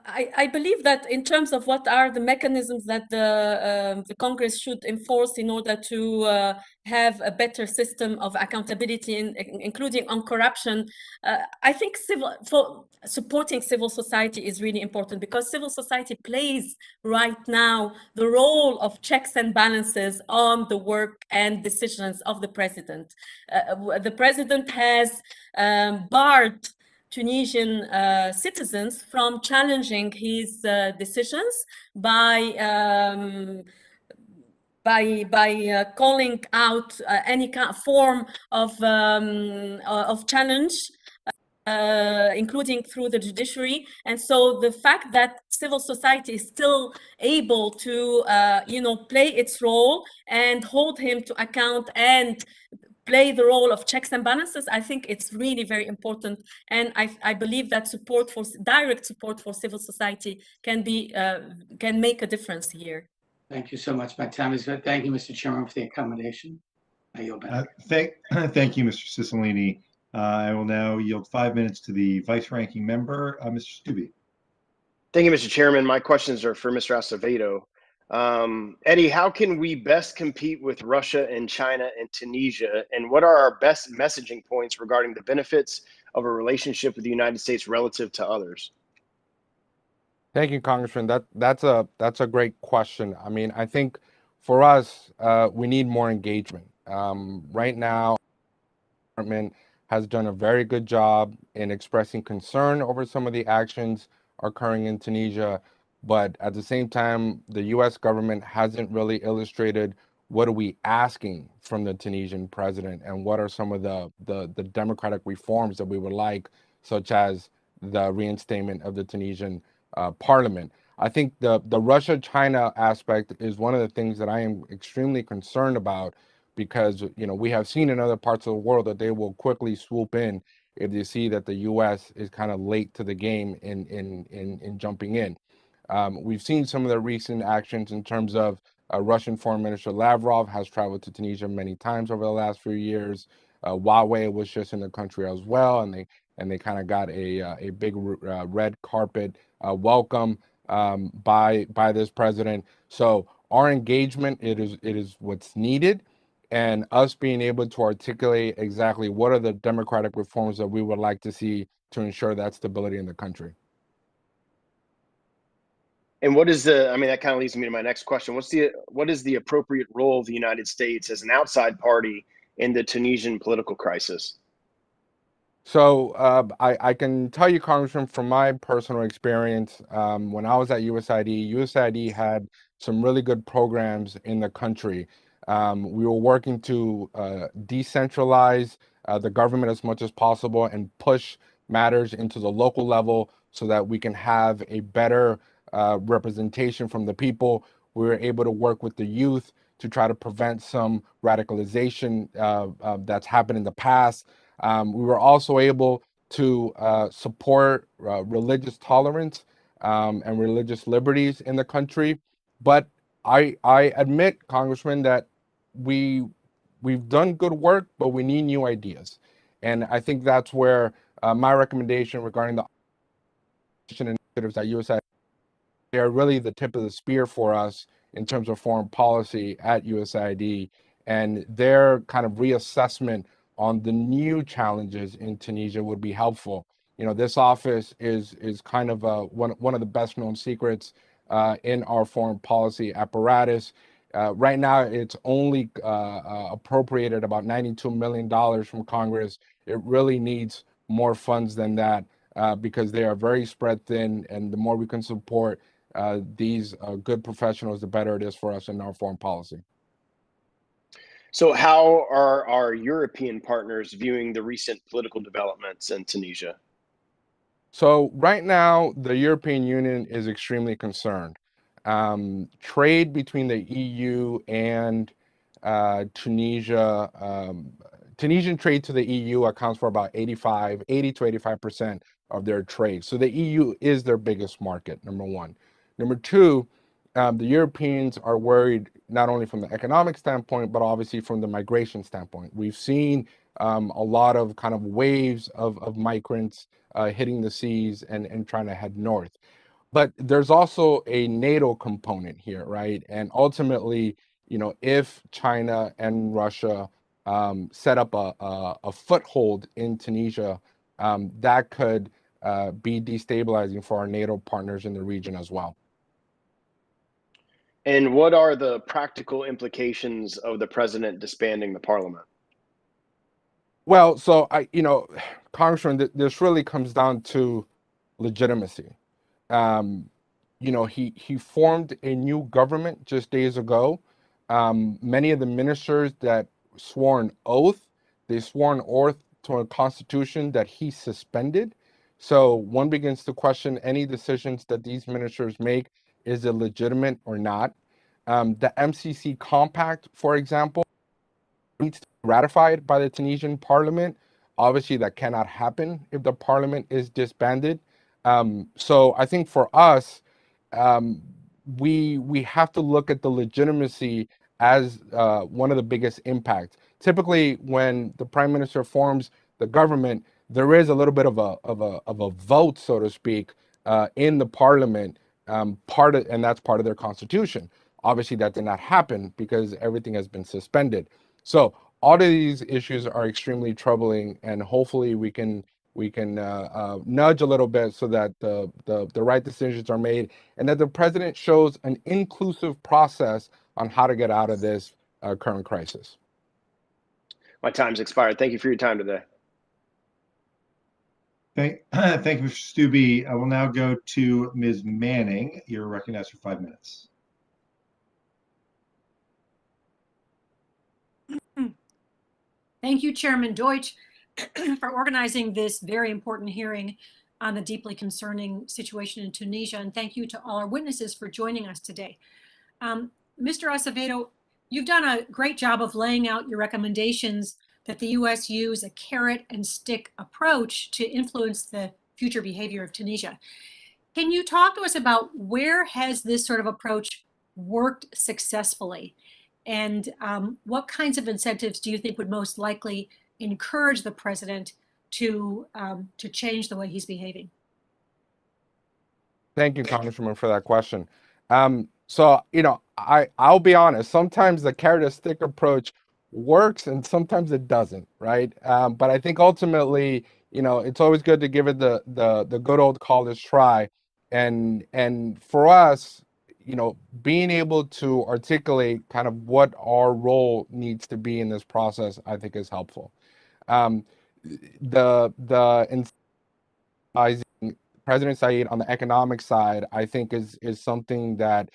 I believe that in terms of what are the mechanisms that the Congress should enforce in order to have a better system of accountability, including on corruption, I think supporting civil society is really important, because civil society plays right now the role of checks and balances on the work and decisions of the president. The president has barred Tunisian citizens from challenging his decisions by calling out any form of challenge, including through the judiciary. And so the fact that civil society is still able to play its role and hold him to account and play the role of checks and balances, I think it's really very important. And I believe that direct support for civil society can make a difference here. Thank you so much. My time is good. Thank you, Mr. Chairman, for the accommodation. I yield back. Thank you, Mr. Cicilline. I will now yield 5 minutes to the Vice Ranking Member, Mr. Stubbe. Thank you, Mr. Chairman. My questions are for Mr. Acevedo. Eddie, how can we best compete with Russia and China and Tunisia? And what are our best messaging points regarding the benefits of a relationship with the United States relative to others? Thank you, Congressman. That's a great question. I mean, I think for us, we need more engagement. Right now, the department has done a very good job in expressing concern over some of the actions occurring in Tunisia. But at the same time, the U.S. government hasn't really illustrated what are we asking from the Tunisian president, and what are some of the democratic reforms that we would like, such as the reinstatement of the Tunisian parliament. I think the Russia-China aspect is one of the things that I am extremely concerned about, because we have seen in other parts of the world that they will quickly swoop in if they see that the U.S. is kind of late to the game in jumping in. We've seen some of the recent actions in terms of Russian Foreign Minister Lavrov has traveled to Tunisia many times over the last few years. Huawei was just in the country as well, and they kind of got a big red carpet welcome by this president. So our engagement, it is what's needed, and us being able to articulate exactly what are the democratic reforms that we would like to see to ensure that stability in the country. And what is that kind of leads me to my next question. What is the appropriate role of the United States as an outside party in the Tunisian political crisis? So I can tell you, Congressman, from my personal experience, when I was at USAID had some really good programs in the country. We were working to decentralize the government as much as possible and push matters into the local level so that we can have a better representation from the people. We were able to work with the youth to try to prevent some radicalization that's happened in the past. We were also able to support religious tolerance and religious liberties in the country. But I admit, Congressman, that we've done good work, but we need new ideas. And I think that's where my recommendation regarding the initiatives at USAID, they are really the tip of the spear for us in terms of foreign policy at USAID, and their kind of reassessment on the new challenges in Tunisia would be helpful. You know, this office is kind of one of the best known secrets in our foreign policy apparatus. Right now, it's only appropriated about $92 million from Congress. It really needs more funds than that because they are very spread thin, and the more we can support these good professionals, the better it is for us in our foreign policy. So how are our European partners viewing the recent political developments in Tunisia? So right now, the European Union is extremely concerned. Trade between the EU and Tunisia, Tunisian trade to the EU accounts for about 80 to 85% of their trade. So the EU is their biggest market, number one. Number two, the Europeans are worried not only from the economic standpoint, but obviously from the migration standpoint. We've seen a lot of kind of waves of migrants hitting the seas and trying to head north. But there's also a NATO component here, right? And ultimately, you know, if China and Russia set up a foothold in Tunisia, that could be destabilizing for our NATO partners in the region as well. And what are the practical implications of the president disbanding the parliament? Well, so Congressman, this really comes down to legitimacy. You know, he formed a new government just days ago. Many of the ministers that swore an oath, they swore an oath to a constitution that he suspended. So one begins to question any decisions that these ministers make, is it legitimate or not? The MCC compact, for example, needs to be ratified by the Tunisian parliament. Obviously, that cannot happen if the parliament is disbanded. So I think for us, we have to look at the legitimacy as one of the biggest impacts. Typically, when the prime minister forms the government, there is a little bit of a vote, so to speak, in the parliament. And that's part of their constitution. Obviously, that did not happen because everything has been suspended. So all of these issues are extremely troubling, and hopefully we can nudge a little bit so that the right decisions are made, and that the president shows an inclusive process on how to get out of this current crisis. My time's expired. Thank you for your time today. Thank you, Mr. Stubbe. I will now go to Ms. Manning. You're recognized for 5 minutes. Thank you, Chairman Deutsch, for organizing this very important hearing on the deeply concerning situation in Tunisia. And thank you to all our witnesses for joining us today. Mr. Acevedo, you've done a great job of laying out your recommendations that the U.S. use a carrot and stick approach to influence the future behavior of Tunisia. Can you talk to us about where has this sort of approach worked successfully? And what kinds of incentives do you think would most likely encourage the president to change the way he's behaving? Thank you, Congresswoman, for that question. So, you know, I'll be honest, sometimes the carrot and stick approach works and sometimes it doesn't, right? But I think ultimately, you know, it's always good to give it the good old college try. And for us, you know, being able to articulate kind of what our role needs to be in this process, I think is helpful. President Said on the economic side, I think is something that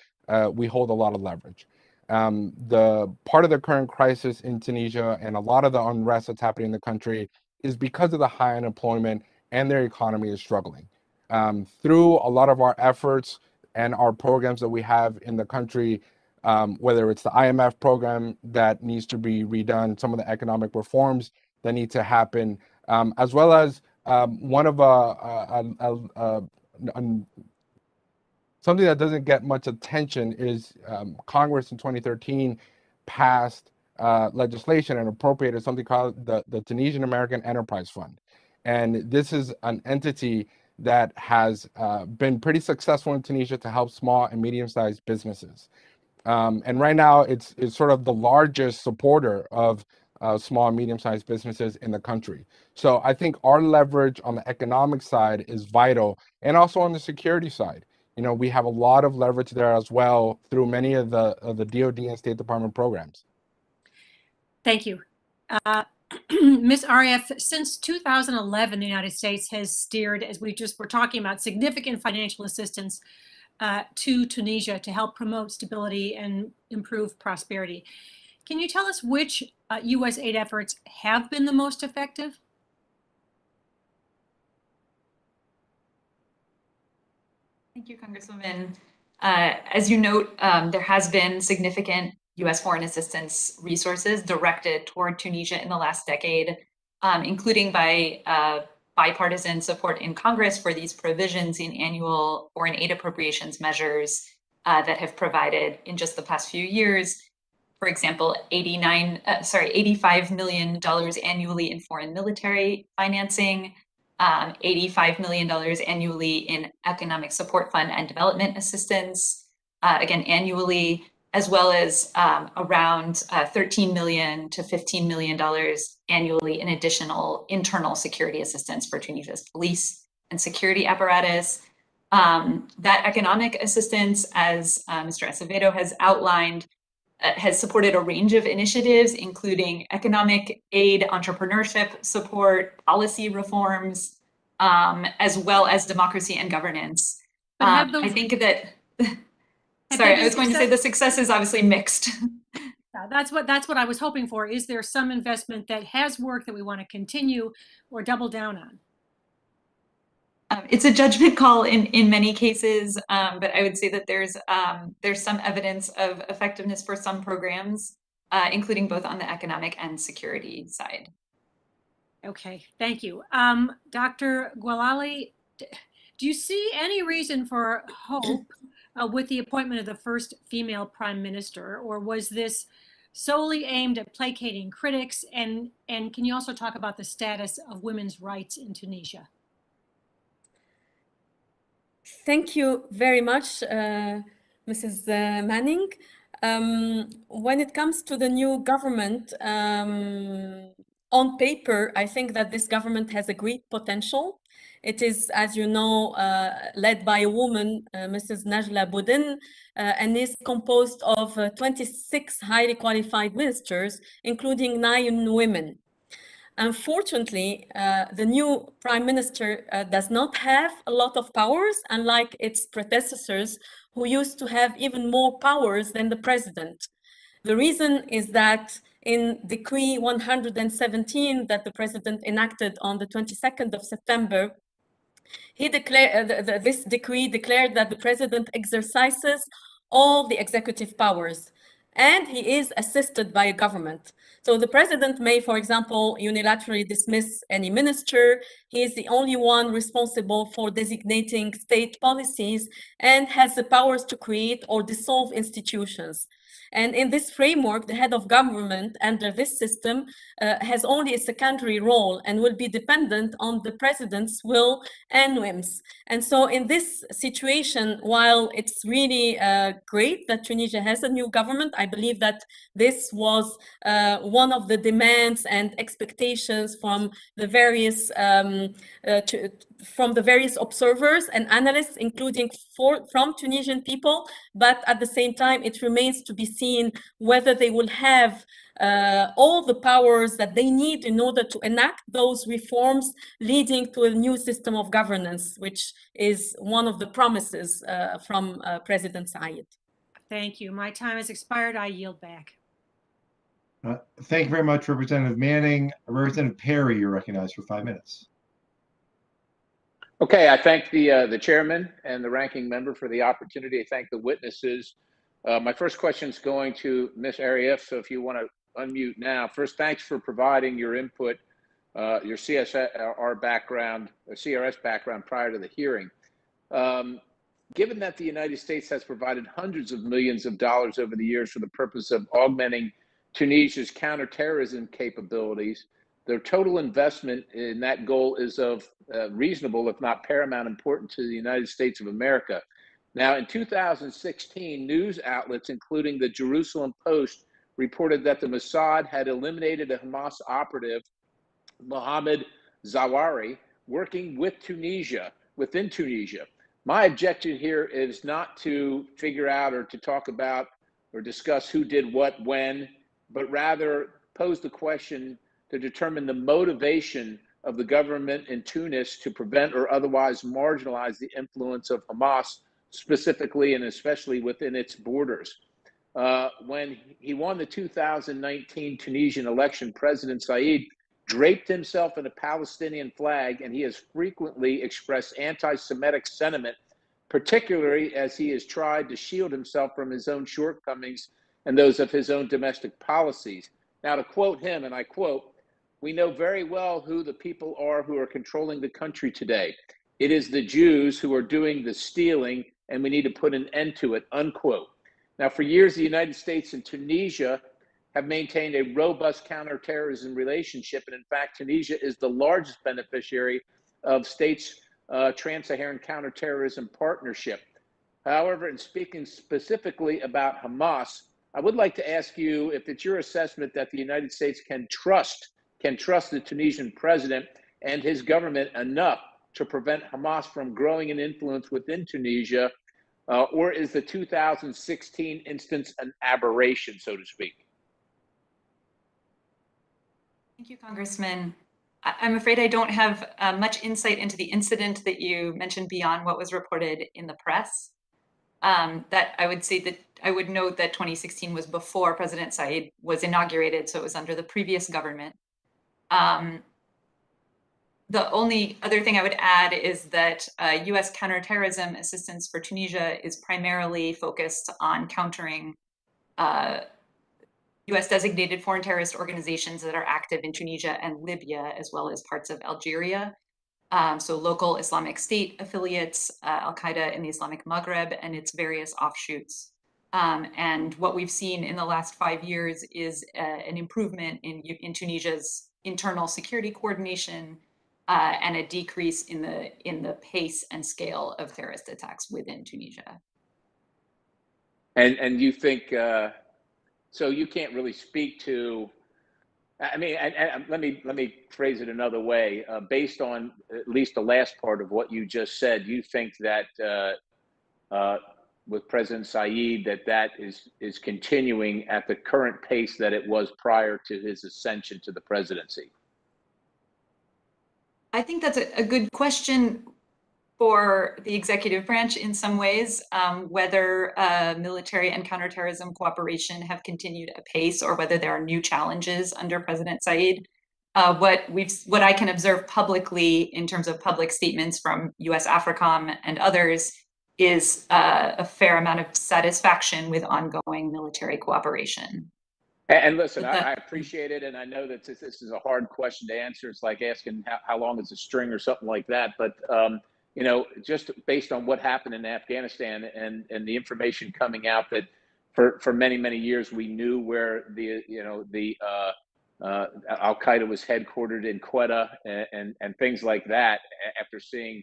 we hold a lot of leverage. The part of the current crisis in Tunisia and a lot of the unrest that's happening in the country is because of the high unemployment and their economy is struggling. Through a lot of our efforts and our programs that we have in the country, whether it's the IMF program that needs to be redone, some of the economic reforms that need to happen, as well as one of something that doesn't get much attention is Congress in 2013 passed legislation and appropriated something called the Tunisian American Enterprise Fund. And this is an entity that has been pretty successful in Tunisia to help small and medium-sized businesses. And right now, it's sort of the largest supporter of small and medium-sized businesses in the country. So I think our leverage on the economic side is vital, and also on the security side. You know, we have a lot of leverage there as well through many of the DoD and State Department programs. Thank you. Ms. Arif, since 2011, the United States has steered, as we just were talking about, significant financial assistance to Tunisia to help promote stability and improve prosperity. Can you tell us which U.S. aid efforts have been the most effective? Thank you, Congresswoman. As you note, there has been significant U.S. foreign assistance resources directed toward Tunisia in the last decade, including by bipartisan support in Congress for these provisions in annual foreign aid appropriations measures that have provided in just the past few years. For example, $85 million annually in foreign military financing, $85 million annually in economic support fund and development assistance, again, annually, as well as around $13 million to $15 million annually in additional internal security assistance for Tunisia's police and security apparatus. That economic assistance, as Mr. Acevedo has outlined, has supported a range of initiatives, including economic aid, entrepreneurship support, policy reforms, as well as democracy and governance. I think that, sorry, I was going to say the success is obviously mixed. That's what I was hoping for. Is there some investment that has worked that we want to continue or double down on? It's a judgment call in many cases, but I would say that there's some evidence of effectiveness for some programs, including both on the economic and security side. Okay, thank you. Dr. Gwalali, do you see any reason for hope with the appointment of the first female prime minister, or was this solely aimed at placating critics? And can you also talk about the status of women's rights in Tunisia? Thank you very much, Mrs. Manning. When it comes to the new government, on paper, I think that this government has a great potential. It is, as you know, led by a woman, Mrs. Najla Boudin, and is composed of 26 highly qualified ministers, including 9 women. Unfortunately, the new prime minister does not have a lot of powers, unlike its predecessors, who used to have even more powers than the president. The reason is that in Decree 117 that the president enacted on the 22nd of September, he declared this decree declared that the president exercises all the executive powers, and he is assisted by a government. So the president may, for example, unilaterally dismiss any minister. He is the only one responsible for designating state policies and has the powers to create or dissolve institutions. And in this framework, the head of government under this system has only a secondary role and will be dependent on the president's will and whims. And so in this situation, while it's really great that Tunisia has a new government, I believe that this was one of the demands and expectations from the various from the various observers and analysts, including from Tunisian people, but at the same time, it remains to be seen whether they will have all the powers that they need in order to enact those reforms leading to a new system of governance, which is one of the promises from President Said. Thank you. My time has expired. I yield back. Thank you very much, Representative Manning. Representative Perry, you're recognized for 5 minutes. Okay, I thank the chairman and the ranking member for the opportunity. I thank the witnesses. My first question is going to Ms. Arif, so if you want to unmute now. First, thanks for providing your input, your CSR background, or CRS background prior to the hearing. Given that the United States has provided hundreds of millions of dollars over the years for the purpose of augmenting Tunisia's counterterrorism capabilities, their total investment in that goal is of reasonable, if not paramount, importance to the United States of America. Now, in 2016, news outlets, including the Jerusalem Post, reported that the Mossad had eliminated a Hamas operative, Mohammed Zawahiri, working with within Tunisia. My objective here is not to figure out or to talk about or discuss who did what when, but rather pose the question to determine the motivation of the government in Tunis to prevent or otherwise marginalize the influence of Hamas, specifically and especially within its borders. When he won the 2019 Tunisian election, President Said draped himself in a Palestinian flag, and he has frequently expressed anti-Semitic sentiment, particularly as he has tried to shield himself from his own shortcomings and those of his own domestic policies. Now, to quote him, and I quote, "We know very well who the people are who are controlling the country today. It is the Jews who are doing the stealing, and we need to put an end to it," unquote. Now, for years, the United States and Tunisia have maintained a robust counterterrorism relationship. And in fact, Tunisia is the largest beneficiary of states' trans-Saharan counterterrorism partnership. However, in speaking specifically about Hamas, I would like to ask you if it's your assessment that the United States can trust the Tunisian president and his government enough to prevent Hamas from growing in influence within Tunisia, or is the 2016 instance an aberration, so to speak? Thank you, Congressman. I'm afraid I don't have much insight into the incident that you mentioned beyond what was reported in the press. That I would say that I would note that 2016 was before President Said was inaugurated, so it was under the previous government. The only other thing I would add is that U.S. counterterrorism assistance for Tunisia is primarily focused on countering U.S. designated foreign terrorist organizations that are active in Tunisia and Libya, as well as parts of Algeria. So local Islamic State affiliates, Al-Qaeda in the Islamic Maghreb and its various offshoots. And what we've seen in the last 5 years is an improvement in Tunisia's internal security coordination and a decrease in the pace and scale of terrorist attacks within Tunisia. And you think, so you can't really speak to, I mean, and let me phrase it another way. Based on at least the last part of what you just said, you think that with President Said, that is continuing at the current pace that it was prior to his ascension to the presidency? I think that's a good question for the executive branch in some ways, whether military and counterterrorism cooperation have continued apace or whether there are new challenges under President Said. What I can observe publicly in terms of public statements from US AFRICOM and others is a fair amount of satisfaction with ongoing military cooperation. And listen, I appreciate it, and I know that this is a hard question to answer. It's like asking how long is a string or something like that. But you know, just based on what happened in Afghanistan and the information coming out that for many years we knew where the Al-Qaeda was headquartered in Quetta and things like that. After seeing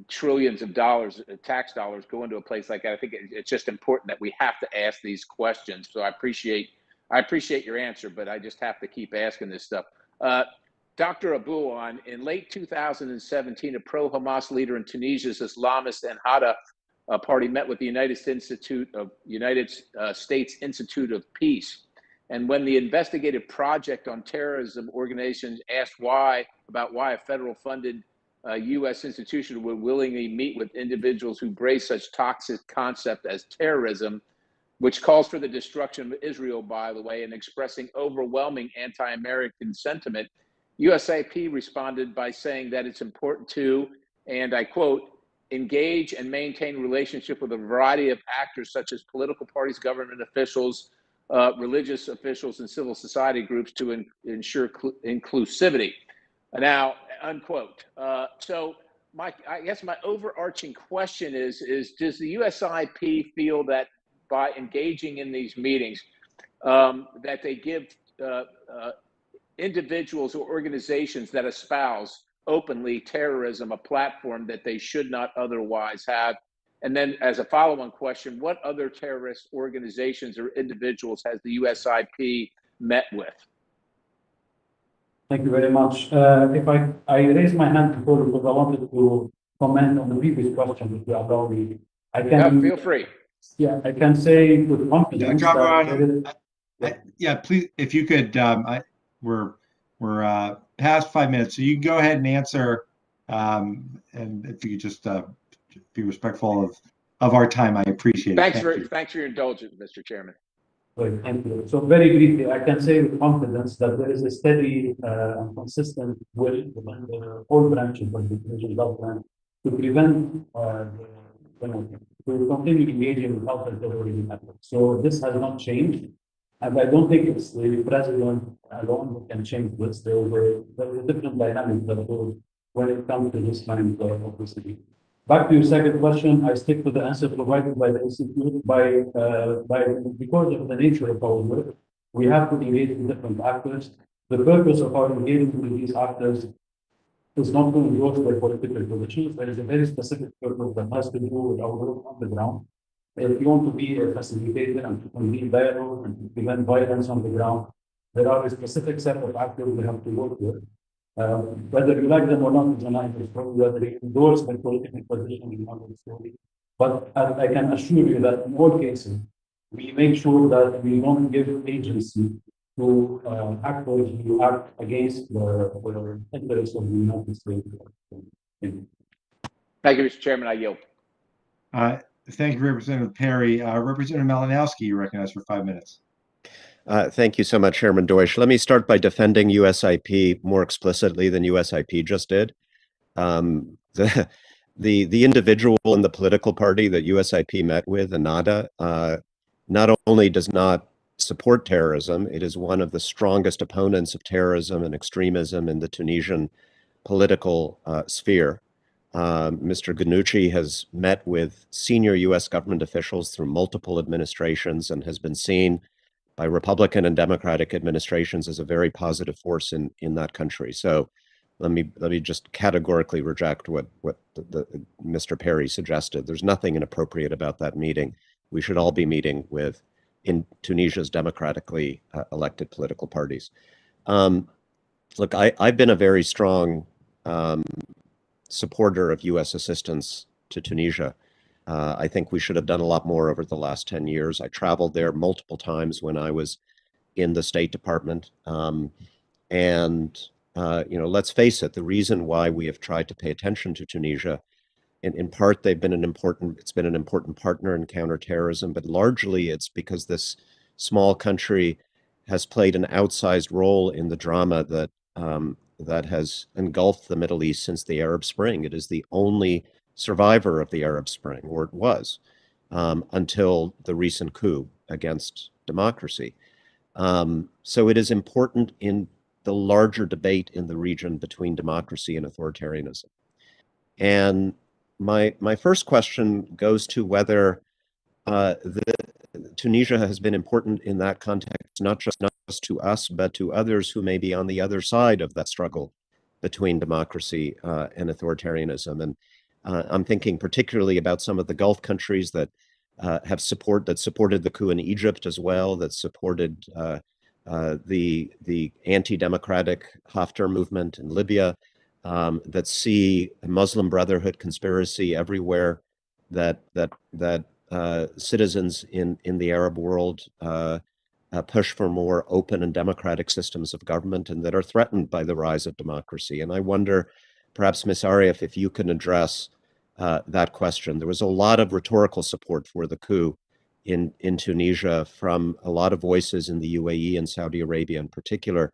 trillions of dollars, tax dollars, go into a place like that, I think it's just important that we have to ask these questions. So I appreciate your answer, but I just have to keep asking this stuff. Dr. Abouan, in late 2017, a pro-Hamas leader in Tunisia's Islamist Ennahda party met with the United States Institute of Peace. And when the investigative project on terrorism organizations asked about why a federal funded U.S. institution would willingly meet with individuals who embrace such toxic concept as terrorism, which calls for the destruction of Israel, by the way, and expressing overwhelming anti-American sentiment, USIP responded by saying that it's important to, and I quote, engage and maintain relationship with a variety of actors such as political parties, government officials, religious officials, and civil society groups to ensure inclusivity. Now, unquote. So I guess my overarching question is does the USIP feel that by engaging in these meetings, that they give individuals or organizations that espouse openly terrorism a platform that they should not otherwise have? And then as a follow-on question, what other terrorist organizations or individuals has the USIP met with? Thank you very much. If I raised my hand before because I wanted to comment on the previous question, if you allow me. Feel free. Yeah, I can say with confidence yeah, please, if you could, we're past 5 minutes, so you can go ahead and answer, and if you could just be respectful of our time, I appreciate it. Thanks for your indulgence, Mr. Chairman. Great, thank you. So very briefly, I can say with confidence that there is a steady and consistent will within all branches of the Tunisian government to prevent to continue engaging with counter-terrorism efforts. So this has not changed, and I don't think it's the president alone who can change this. There is a different dynamic that goes when it comes to this kind of publicity. Back to your second question, I stick to the answer provided by the Institute because of the nature of our work. We have to engage with different actors. The purpose of our engagement with these actors is not to endorse their political positions. There is a very specific purpose that has to do with our work on the ground. If you want to be a facilitator and to convene dialogue and to prevent violence on the ground, there are a specific set of actors we have to work with. Whether you like them or not is another story, whether you endorse their political position is another story. But I can assure you that in all cases, we make sure that we don't give agency to actors who act against the interests of the United States. Thank you, Mr. Chairman. I yield. Thank you, Representative Perry. Representative Malinowski, you recognize for 5 minutes. Thank you so much, Chairman Deutsch. Let me start by defending USIP more explicitly than USIP just did. The individual in the political party that USIP met with, Ennahda, not only does not support terrorism, it is one of the strongest opponents of terrorism and extremism in the Tunisian political sphere. Mr. Ghannouchi has met with senior U.S. government officials through multiple administrations and has been seen by Republican and Democratic administrations as a very positive force in that country. So let me just categorically reject what Mr. Perry suggested. There's nothing inappropriate about that meeting. We should all be meeting with in Tunisia's democratically elected political parties. Look, I've been a very strong supporter of U.S. assistance to Tunisia. I think we should have done a lot more over the last 10 years. I traveled there multiple times when I was in the State Department. Let's face it, the reason why we have tried to pay attention to Tunisia, in part, it's been an important partner in counterterrorism, but largely it's because this small country has played an outsized role in the drama that has engulfed the Middle East since the Arab Spring. It is the only survivor of the Arab Spring, or it was, until the recent coup against democracy. So it is important in the larger debate in the region between democracy and authoritarianism. And my first question goes to whether Tunisia has been important in that context, not just to us, but to others who may be on the other side of that struggle between democracy and authoritarianism. And I'm thinking particularly about some of the Gulf countries that supported the coup in Egypt as well, that supported the anti-democratic Haftar movement in Libya, that see a Muslim Brotherhood conspiracy everywhere, that citizens in the Arab world push for more open and democratic systems of government, and that are threatened by the rise of democracy. And I wonder, perhaps, Ms. Arif, if you can address that question. There was a lot of rhetorical support for the coup in Tunisia from a lot of voices in the UAE and Saudi Arabia in particular.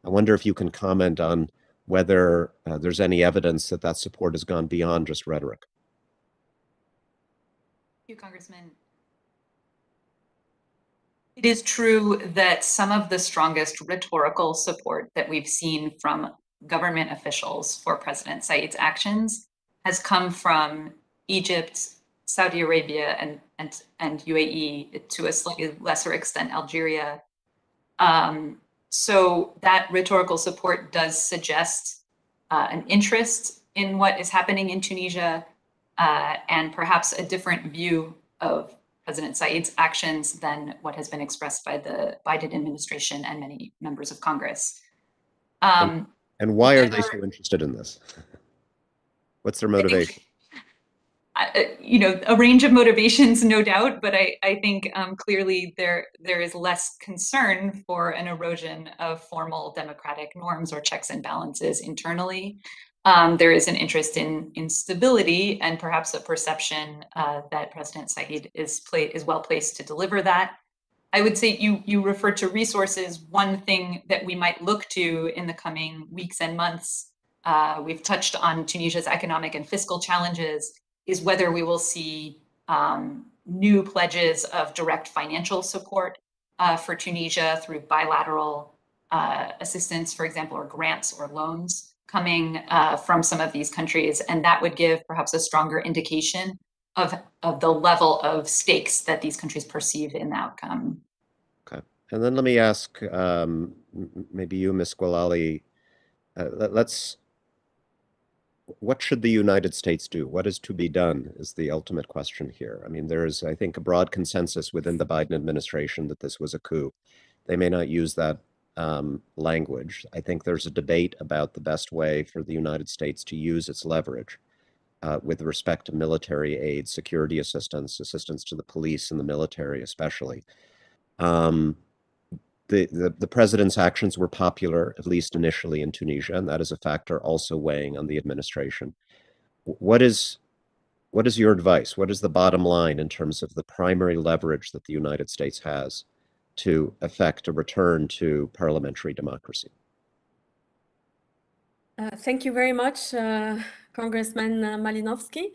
I wonder if you can comment on whether there's any evidence that that support has gone beyond just rhetoric. Thank you, Congressman. It is true that some of the strongest rhetorical support that we've seen from government officials for President Said's actions has come from Egypt, Saudi Arabia, and UAE, to a slightly lesser extent, Algeria. So that rhetorical support does suggest an interest in what is happening in Tunisia, and perhaps a different view of President Said's actions than what has been expressed by the Biden administration and many members of Congress. And why are they so interested in this? What's their motivation? A range of motivations, no doubt, but I think clearly there is less concern for an erosion of formal democratic norms or checks and balances internally. There is an interest in stability and perhaps a perception that President Said is well placed to deliver that. I would say you referred to resources. One thing that we might look to in the coming weeks and months, we've touched on Tunisia's economic and fiscal challenges, is whether we will see new pledges of direct financial support for Tunisia through bilateral assistance, for example, or grants or loans coming from some of these countries. And that would give perhaps a stronger indication of the level of stakes that these countries perceive in the outcome. Okay. And then let me ask maybe you, Ms. Gwalali, what should the United States do? What is to be done is the ultimate question here. I mean, there is, I think, a broad consensus within the Biden administration that this was a coup. They may not use that language. I think there's a debate about the best way for the United States to use its leverage with respect to military aid, security assistance to the police and the military especially. The president's actions were popular, at least initially in Tunisia, and that is a factor also weighing on the administration. What is your advice? What is the bottom line in terms of the primary leverage that the United States has to effect a return to parliamentary democracy? Thank you very much, Congressman Malinowski.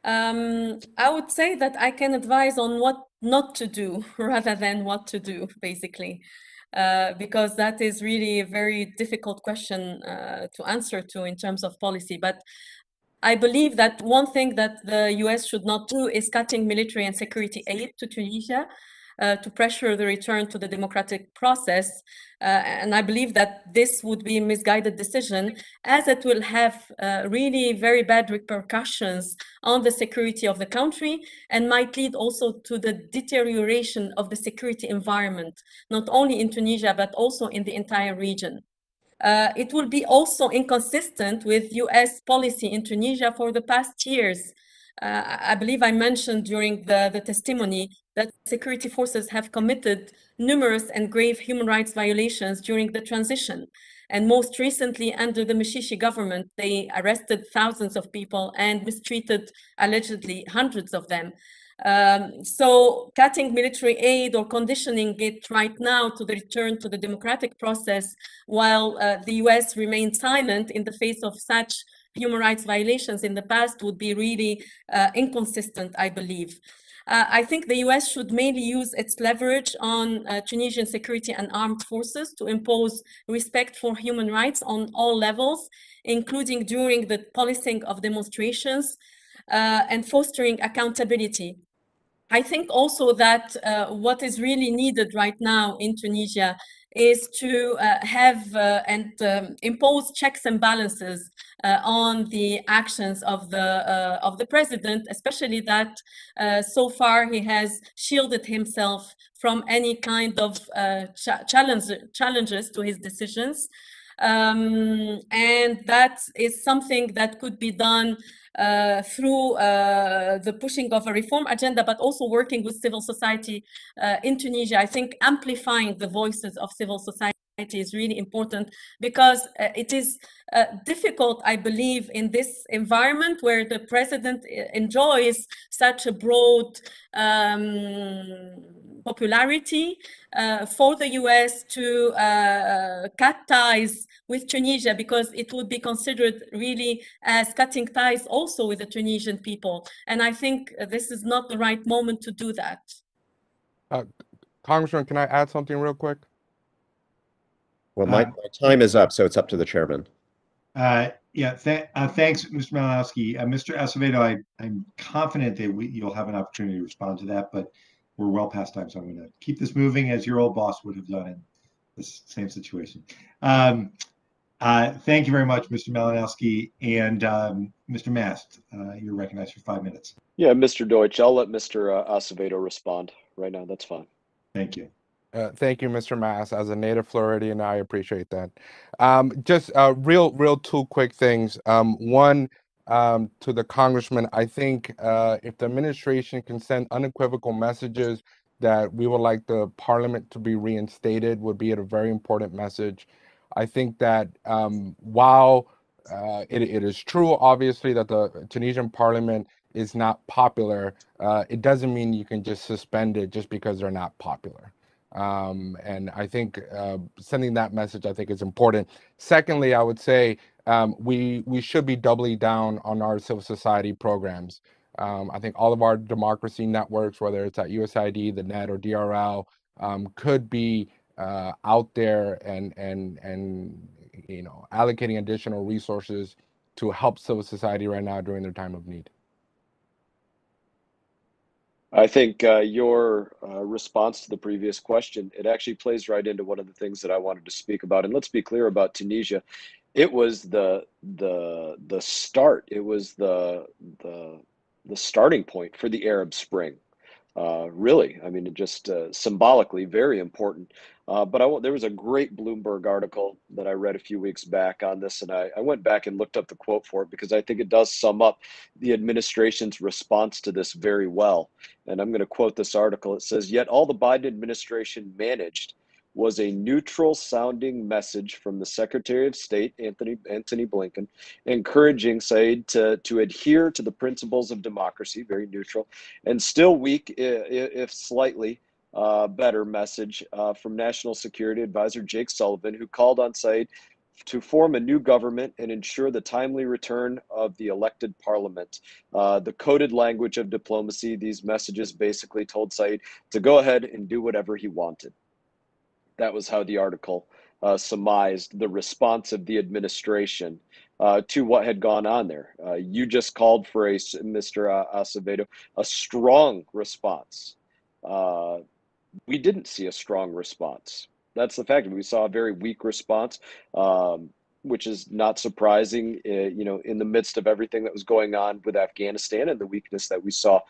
I would say that I can advise on what not to do rather than what to do, basically, because that is really a very difficult question to answer to in terms of policy. But I believe that one thing that the US should not do is cutting military and security aid to Tunisia to pressure the return to the democratic process. And I believe that this would be a misguided decision, as it will have really very bad repercussions on the security of the country and might lead also to the deterioration of the security environment, not only in Tunisia, but also in the entire region. It will be also inconsistent with US policy in Tunisia for the past years. I believe I mentioned during the testimony that security forces have committed numerous and grave human rights violations during the transition. And most recently, under the Mishishi government, they arrested thousands of people and mistreated allegedly hundreds of them. So cutting military aid or conditioning it right now to the return to the democratic process, while the US remained silent in the face of such human rights violations in the past, would be really inconsistent, I believe. I think the US should mainly use its leverage on Tunisian security and armed forces to impose respect for human rights on all levels, including during the policing of demonstrations and fostering accountability. I think also that what is really needed right now in Tunisia is to have and impose checks and balances on the actions of the president, especially that so far he has shielded himself from any kind of challenges to his decisions. And that is something that could be done through the pushing of a reform agenda, but also working with civil society in Tunisia. I think amplifying the voices of civil society is really important, because it is difficult, I believe, in this environment where the president enjoys such a broad popularity for the US to cut ties with Tunisia, because it would be considered really as cutting ties also with the Tunisian people. And I think this is not the right moment to do that. Congressman, can I add something real quick? Well, my time is up, so it's up to the chairman. Yeah, thanks, Mr. Malinowski. Mr. Acevedo, I'm confident that you'll have an opportunity to respond to that, but we're well past time, so I'm going to keep this moving as your old boss would have done in this same situation. Thank you very much, Mr. Malinowski. And Mr. Mast, you're recognized for 5 minutes. Yeah, Mr. Deutsch, I'll let Mr. Acevedo respond right now. That's fine. Thank you. Thank you, Mr. Mass. As a native Floridian, I appreciate that. Just real two quick things. One, to the congressman, I think if the administration can send unequivocal messages that we would like the parliament to be reinstated, would be a very important message. I think that while it is true, obviously, that the Tunisian parliament is not popular, it doesn't mean you can just suspend it just because they're not popular. And I think sending that message, I think, is important. Secondly, I would say we should be doubling down on our civil society programs. I think all of our democracy networks, whether it's at USAID, the NET, or DRL, could be out there and allocating additional resources to help civil society right now during their time of need. I think your response to the previous question, it actually plays right into one of the things that I wanted to speak about. And let's be clear about Tunisia. It was the start. It was the starting point for the Arab Spring. Really, I mean, it just symbolically very important. But there was a great Bloomberg article that I read a few weeks back on this, and I went back and looked up the quote for it because I think it does sum up the administration's response to this very well. And I'm going to quote this article. It says, "Yet all the Biden administration managed was a neutral sounding message from the Secretary of State, Anthony Blinken, encouraging Said to adhere to the principles of democracy," very neutral, and still weak, if slightly better message from National Security Advisor Jake Sullivan, who called on Said to form a new government and ensure the timely return of the elected parliament. The coded language of diplomacy, these messages basically told Said to go ahead and do whatever he wanted. That was how the article surmised the response of the administration to what had gone on there. You just called for Mr. Acevedo, a strong response. We didn't see a strong response. That's the fact. We saw a very weak response, which is not surprising, in the midst of everything that was going on with Afghanistan and the weakness that we saw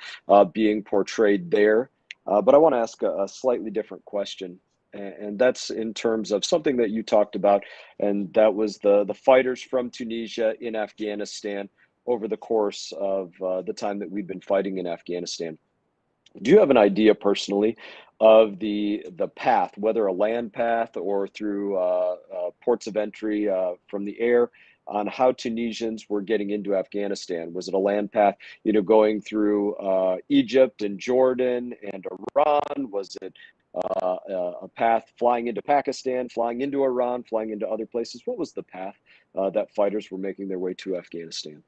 being portrayed there. But I want to ask a slightly different question. And that's in terms of something that you talked about, and that was the fighters from Tunisia in Afghanistan over the course of the time that we've been fighting in Afghanistan. Do you have an idea personally of the path, whether a land path or through ports of entry from the air, on how Tunisians were getting into Afghanistan? Was it a land path, going through Egypt and Jordan and Iran? Was it a path flying into Pakistan, flying into Iran, flying into other places? What was the path that fighters were making their way to Afghanistan?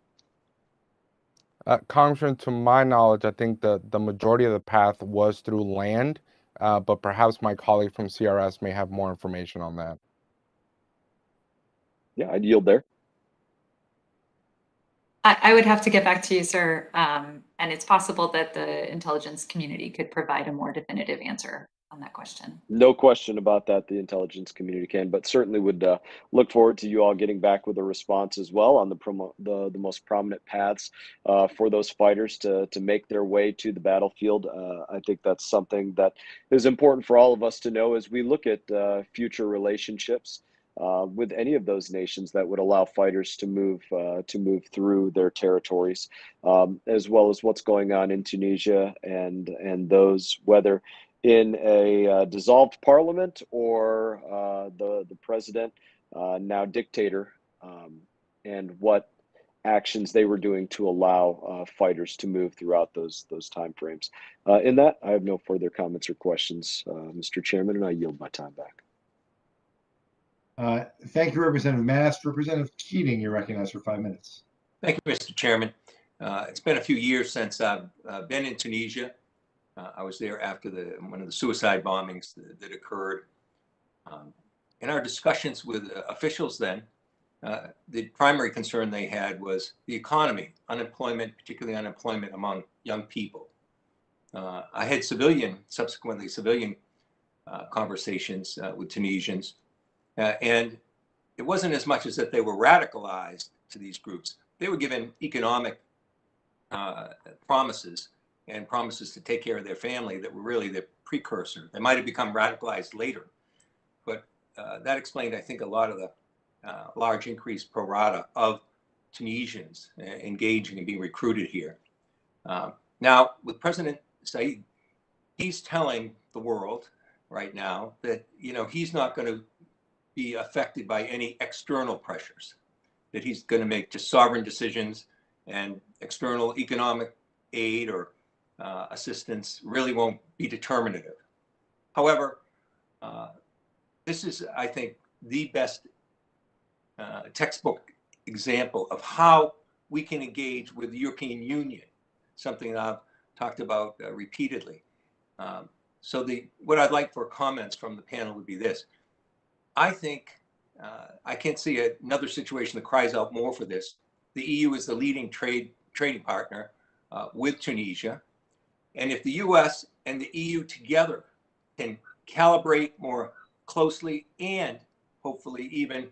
Congressman, to my knowledge, I think the majority of the path was through land, but perhaps my colleague from CRS may have more information on that. Yeah, I'd yield there. I would have to get back to you, sir. And it's possible that the intelligence community could provide a more definitive answer on that question. No question about that. The intelligence community can, but certainly would look forward to you all getting back with a response as well on the most prominent paths for those fighters to make their way to the battlefield. I think that's something that is important for all of us to know as we look at future relationships with any of those nations that would allow fighters to move through their territories, as well as what's going on in Tunisia and those, whether in a dissolved parliament or the president, now dictator, and what actions they were doing to allow fighters to move throughout those time frames. In that, I have no further comments or questions, Mr. Chairman, and I yield my time back. Thank you, Representative Mast. Representative Keating, you're recognized for 5 minutes. Thank you, Mr. Chairman. It's been a few years since I've been in Tunisia. I was there after one of the suicide bombings that occurred. In our discussions with officials then, the primary concern they had was the economy, unemployment, particularly unemployment among young people. I had subsequently civilian conversations with Tunisians, and it wasn't as much as that they were radicalized to these groups. They were given economic promises and promises to take care of their family that were really the precursor. They might have become radicalized later, but that explained, I think, a lot of the large increase pro rata of Tunisians engaging and being recruited here. Now, with President Said, he's telling the world right now that, you know, he's not going to be affected by any external pressures, that he's going to make just sovereign decisions, and external economic aid or assistance really won't be determinative. However, this is, I think, the best textbook example of how we can engage with the European Union, something that I've talked about repeatedly. So what I'd like for comments from the panel would be this. I think I can't see another situation that cries out more for this. The EU is the leading trading partner with Tunisia. And if the US and the EU together can calibrate more closely and hopefully even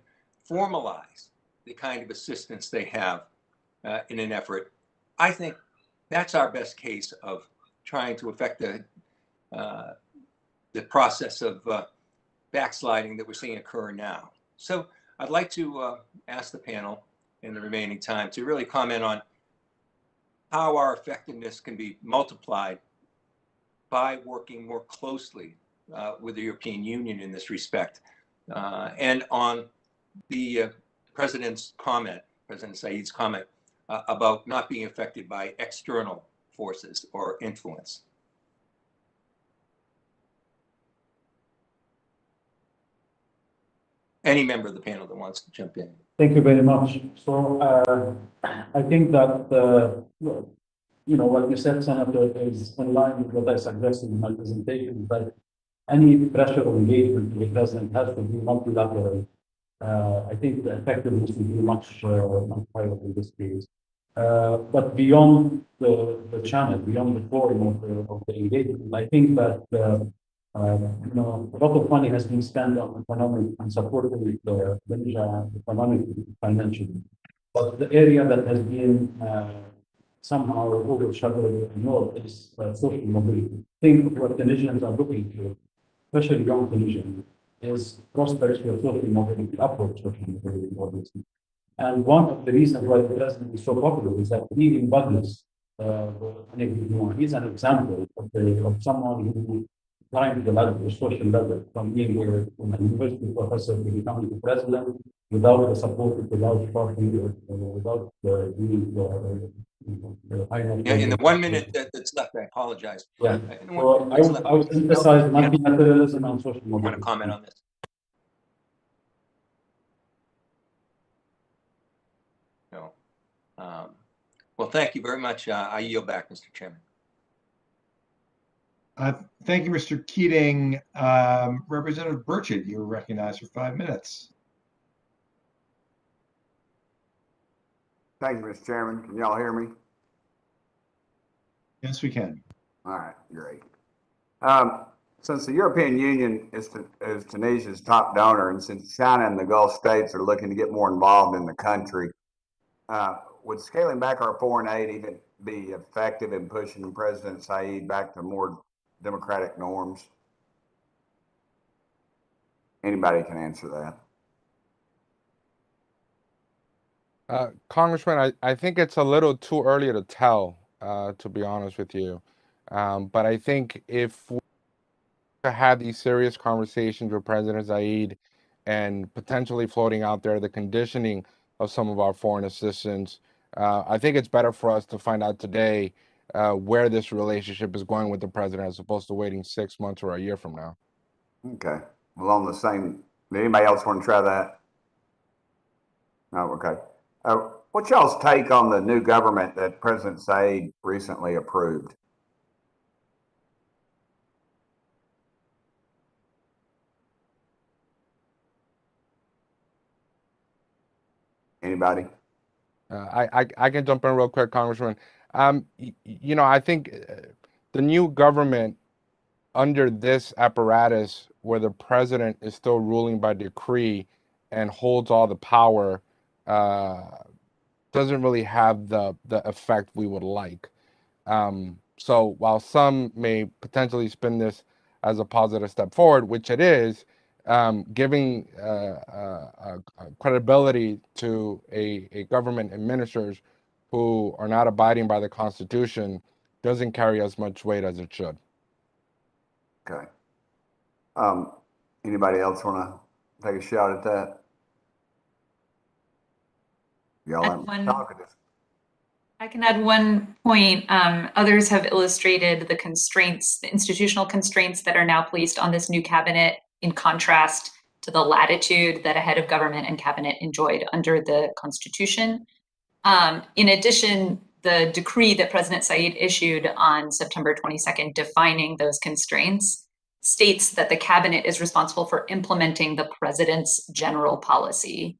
formalize the kind of assistance they have in an effort, I think that's our best case of trying to affect the process of backsliding that we're seeing occur now. So I'd like to ask the panel in the remaining time to really comment on how our effectiveness can be multiplied by working more closely with the European Union in this respect. And on the President Said's comment about not being affected by external forces or influence. Any member of the panel that wants to jump in. Thank you very much. So I think that, you know, what you said, Senator, is in line with what I suggested in my presentation, but any pressure or engagement with the president has to be multilateral. I think the effectiveness will be much higher in this case. But beyond the channel, beyond the forum of the engagement, I think that you know, a lot of money has been spent on economic and supporting the economically, financially. But the area that has been somehow overshadowed and ignored is social mobility. I think what Tunisians are looking to, especially young Tunisians, is prosperity of social mobility, upward social mobility. And one of the reasons why the president is so popular is that he embodies he's an example of someone who climbed the ladder, the social ladder, from being a university professor to becoming the president without the support, without talking, without Yeah, in the 1 minute that's left, I apologize. Yeah. So I would emphasize multilateralism and social mobility. Want to comment on this? No. Well, thank you very much. I yield back, Mr. Chairman. Thank you, Mr. Keating. Representative Burchett, you're recognized for 5 minutes. Thank you, Mr. Chairman. Can y'all hear me? Yes, we can. All right, great. Since the European Union is Tunisia's top donor, and since China and the Gulf states are looking to get more involved in the country, would scaling back our foreign aid even be effective in pushing President Said back to more democratic norms? Anybody can answer that. Congressman, I think it's a little too early to tell, to be honest with you. But I think if we had these serious conversations with President Said and potentially floating out there the conditioning of some of our foreign assistance, I think it's better for us to find out today where this relationship is going with the president as opposed to waiting 6 months or a year from now. Okay. Well, on the same, anybody else want to try that? No, okay. What's y'all's take on the new government that President Said recently approved? Anybody? I can jump in real quick, Congressman. You know, I think the new government under this apparatus where the president is still ruling by decree and holds all the power doesn't really have the effect we would like. So while some may potentially spin this as a positive step forward, which it is, giving credibility to a government and ministers who are not abiding by the Constitution doesn't carry as much weight as it should. Okay. Anybody else want to take a shot at that? Y'all talkative. I can add one point. Others have illustrated the constraints, the institutional constraints that are now placed on this new cabinet in contrast to the latitude that a head of government and cabinet enjoyed under the Constitution. In addition, the decree that President Said issued on September 22nd defining those constraints states that the cabinet is responsible for implementing the president's general policy.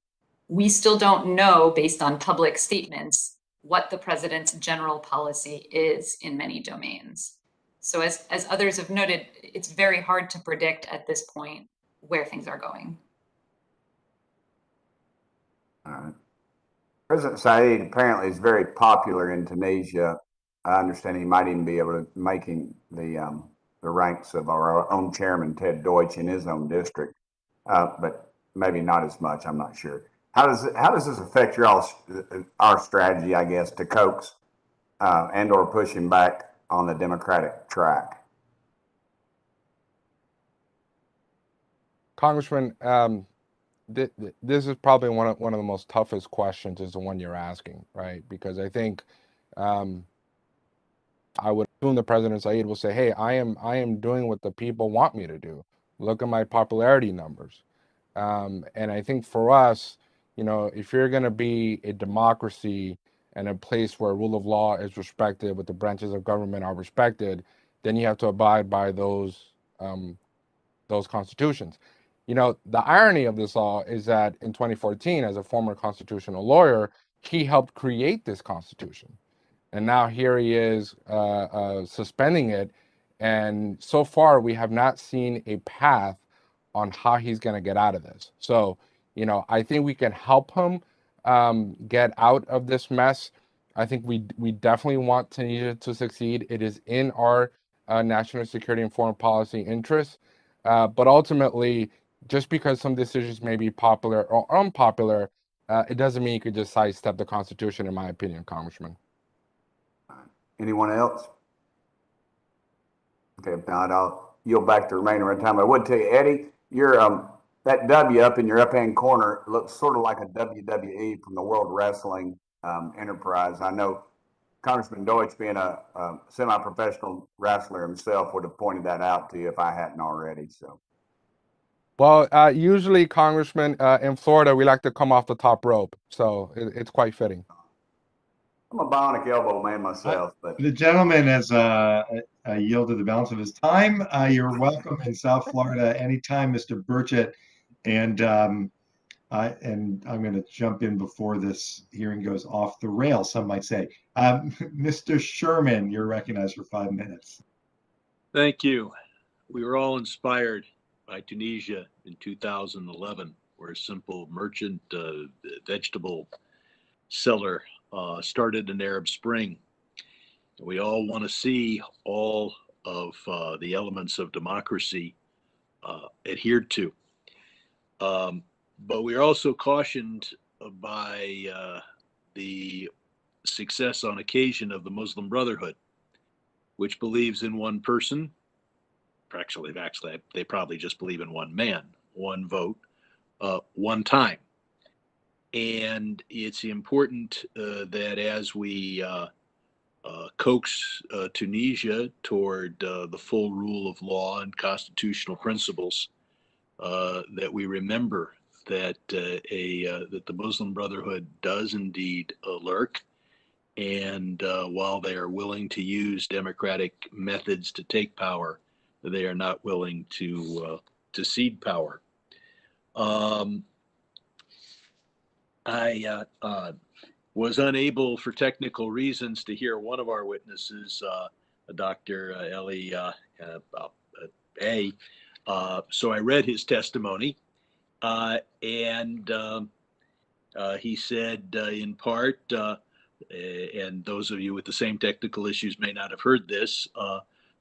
We still don't know, based on public statements, what the president's general policy is in many domains. So as others have noted, it's very hard to predict at this point where things are going. All right. President Said apparently is very popular in Tunisia. I understand he might even be able to making the ranks of our own chairman, Ted Deutsch, in his own district, but maybe not as much. I'm not sure. How does this affect our strategy, I guess, to coax and or push him back on the democratic track? Congressman, this is probably one of the most toughest questions, is the one you're asking, right? Because I think I would assume the President Said will say, "Hey, I am doing what the people want me to do. Look at my popularity numbers." And I think for us, you know, if you're going to be a democracy and a place where rule of law is respected, with the branches of government are respected, then you have to abide by those constitutions. You know, the irony of this all is that in 2014, as a former constitutional lawyer, he helped create this constitution. And now here he is suspending it. And so far, we have not seen a path on how he's going to get out of this. So, you know, I think we can help him get out of this mess. I think we definitely want Tunisia to succeed. It is in our national security and foreign policy interests. But ultimately, just because some decisions may be popular or unpopular, it doesn't mean you could just sidestep the Constitution, in my opinion, Congressman. Anyone else? Okay, if not, I'll yield back the remainder of the time. I would tell you, Eddie, your that W up in your up-hand corner looks sort of like a WWE from the World Wrestling Enterprise. I know Congressman Deutsch, being a semi-professional wrestler himself, would have pointed that out to you if I hadn't already. So, well, usually, Congressman, in Florida, we like to come off the top rope, so it's quite fitting. I'm a bionic elbow man myself, but the gentleman has yielded the balance of his time. You're welcome in South Florida anytime, Mr. Burchett. And I'm going to jump in before this hearing goes off the rails, some might say. Mr. Sherman, you're recognized for 5 minutes. Thank you. We were all inspired by Tunisia in 2011, where a simple merchant vegetable seller started an Arab Spring. We all want to see all of the elements of democracy adhered to. But we are also cautioned by the success on occasion of the Muslim Brotherhood, which believes in one person. Actually, they probably just believe in one man, one vote, one time. And it's important that as we coax Tunisia toward the full rule of law and constitutional principles, that we remember that that the Muslim Brotherhood does indeed lurk, and while they are willing to use democratic methods to take power, they are not willing to cede power. I was unable, for technical reasons, to hear one of our witnesses, Dr. Eli A. So I read his testimony, and he said, in part, and those of you with the same technical issues may not have heard this,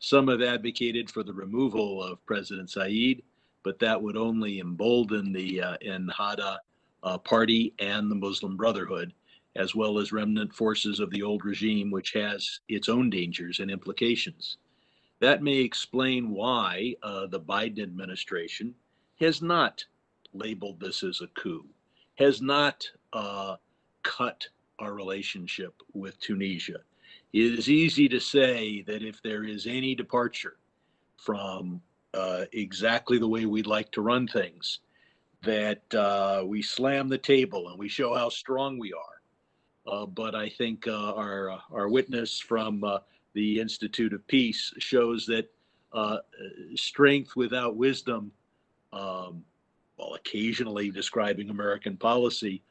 some have advocated for the removal of President Said, but that would only embolden the Ennahda party and the Muslim Brotherhood, as well as remnant forces of the old regime, which has its own dangers and implications. That may explain why the Biden administration has not labeled this as a coup, has not cut our relationship with Tunisia. It is easy to say that if there is any departure from exactly the way we'd like to run things, that we slam the table and we show how strong we are. But I think our witness from the Institute of Peace shows that strength without wisdom, while occasionally describing American policy,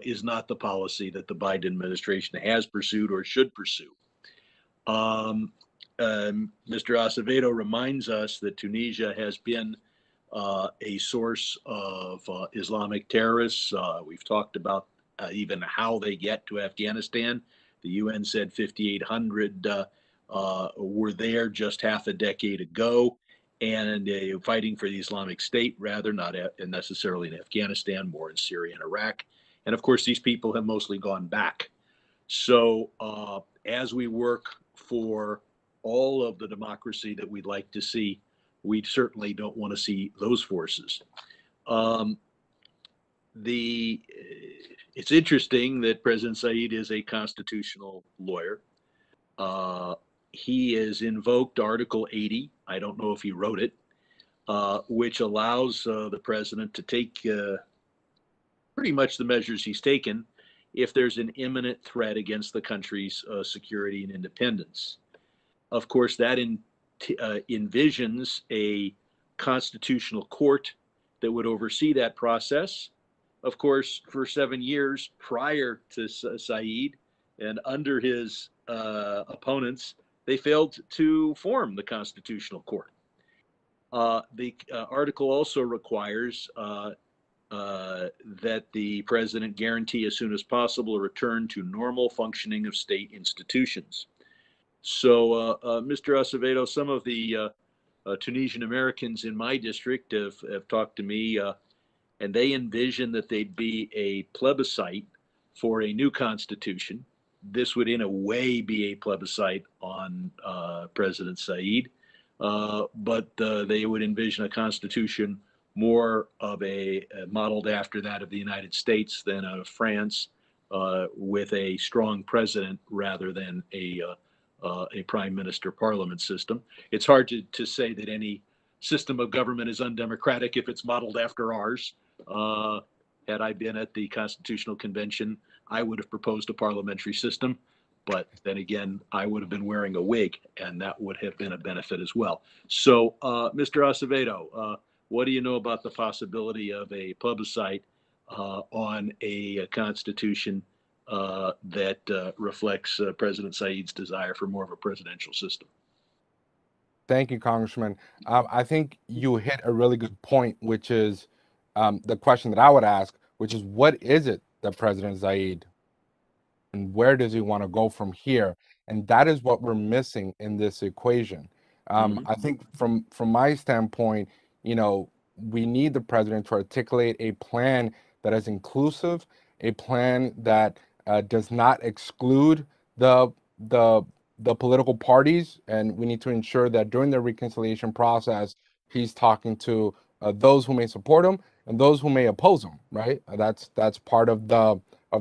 is not the policy that the Biden administration has pursued or should pursue. Mr. Acevedo reminds us that Tunisia has been a source of Islamic terrorists. We've talked about even how they get to Afghanistan. The UN said 5,800 were there just half a decade ago, and fighting for the Islamic State, rather, not necessarily in Afghanistan, more in Syria and Iraq. And of course, these people have mostly gone back. So as we work for all of the democracy that we'd like to see, we certainly don't want to see those forces. It's interesting that President Said is a constitutional lawyer. He has invoked Article 80. I don't know if he wrote it, which allows the president to take pretty much the measures he's taken if there's an imminent threat against the country's security and independence. Of course, that envisions a constitutional court that would oversee that process. Of course, for 7 years prior to Said and under his opponents, they failed to form the constitutional court. The article also requires that the president guarantee as soon as possible a return to normal functioning of state institutions. So, Mr. Acevedo, some of the Tunisian Americans in my district have talked to me, and they envision that they'd be a plebiscite for a new constitution. This would, in a way, be a plebiscite on President Said, but they would envision a constitution more of a modeled after that of the United States than of France, with a strong president rather than a prime minister parliament system. It's hard to say that any system of government is undemocratic if it's modeled after ours. Had I been at the Constitutional Convention, I would have proposed a parliamentary system, but then again, I would have been wearing a wig, and that would have been a benefit as well. So, Mr. Acevedo, what do you know about the possibility of a plebiscite on a constitution that reflects President Said's desire for more of a presidential system? Thank you, Congressman. I think you hit a really good point, which is the question that I would ask, which is what is it that President Zayed and where does he want to go from here? And that is what we're missing in this equation. I think from my standpoint, you know, we need the president to articulate a plan that is inclusive, a plan that does not exclude the political parties, and we need to ensure that during the reconciliation process, he's talking to those who may support him and those who may oppose him. Right? That's part of the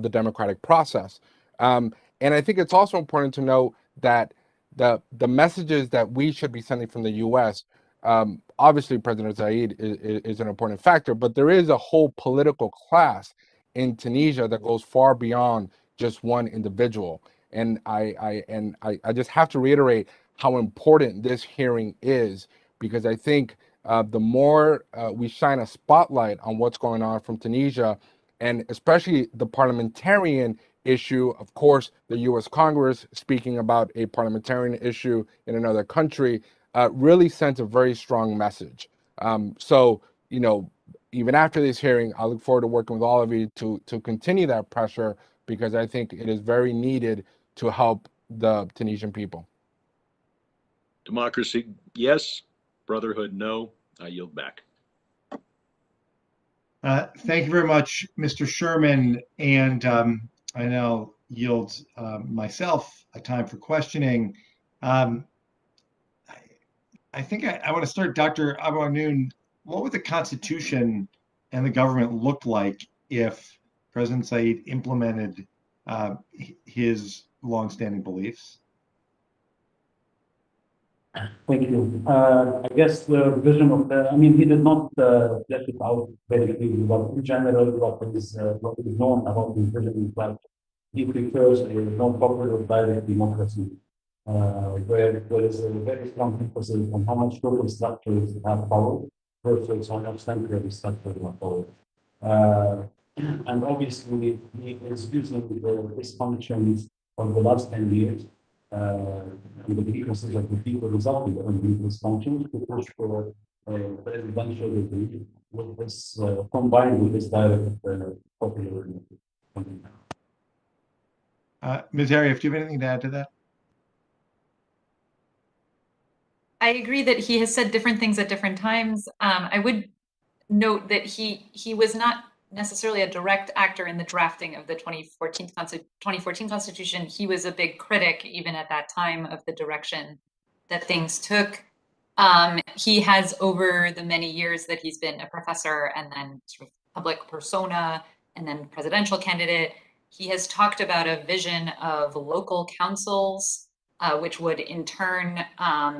democratic process. And I think it's also important to note that the messages that we should be sending from the U.S. Obviously, President Zayed is an important factor, but there is a whole political class in Tunisia that goes far beyond just one individual. And I just have to reiterate how important this hearing is, because I think the more we shine a spotlight on what's going on from Tunisia, and especially the parliamentarian issue, of course, the U.S. Congress speaking about a parliamentarian issue in another country really sent a very strong message. So, you know, even after this hearing, I look forward to working with all of you to continue that pressure, because I think it is very needed to help the Tunisian people. Democracy, yes. Brotherhood, no. I yield back. Thank you very much, Mr. Sherman. And I now yield myself a time for questioning. I think I want to start, Dr. Abou-Noon. What would the Constitution and the government look like if President Zayed implemented his longstanding beliefs? Thank you. I guess the vision of I mean, he did not let it out very clearly, but in general, what is known about his vision is that he prefers a non-popular direct democracy, where there is a very strong emphasis on how much local structures have power versus how much central structures have power. And obviously, he is using these functions for the last 10 years. And the grievances of the people resulting from these functions to push for presidential regime with this combined with this direct popular. Ms. Arieff, do you have anything to add to that? I agree that he has said different things at different times. I would note that he was not necessarily a direct actor in the drafting of the 2014 Constitution. He was a big critic, even at that time, of the direction that things took. He has, over the many years that he's been a professor and then sort of public persona and then presidential candidate, he has talked about a vision of local councils, which would in turn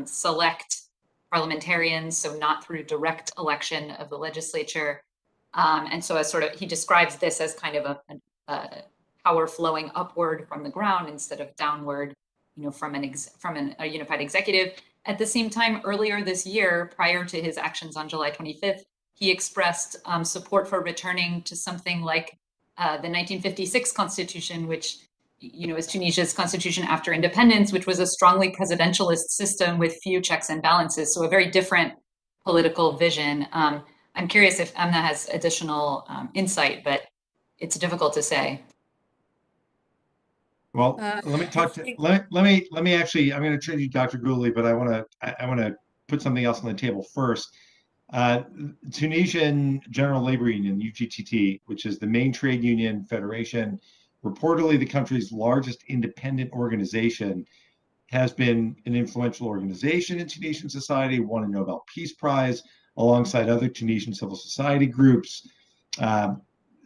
select parliamentarians, so not through direct election of the legislature. And so as sort of, he describes this as kind of a power flowing upward from the ground instead of downward, you know, from a unified executive. At the same time, earlier this year, prior to his actions on July 25th, he expressed support for returning to something like the 1956 Constitution, which, you know, is Tunisia's constitution after independence, which was a strongly presidentialist system with few checks and balances. So a very different political vision. I'm curious if Amna has additional insight, but it's difficult to say. Well, let me talk to let me actually, I'm going to turn you to Dr. Gouli, but I want to put something else on the table first. Tunisian General Labor Union, UGTT, which is the main trade union federation, reportedly the country's largest independent organization, has been an influential organization in Tunisian society, won a Nobel Peace Prize alongside other Tunisian civil society groups,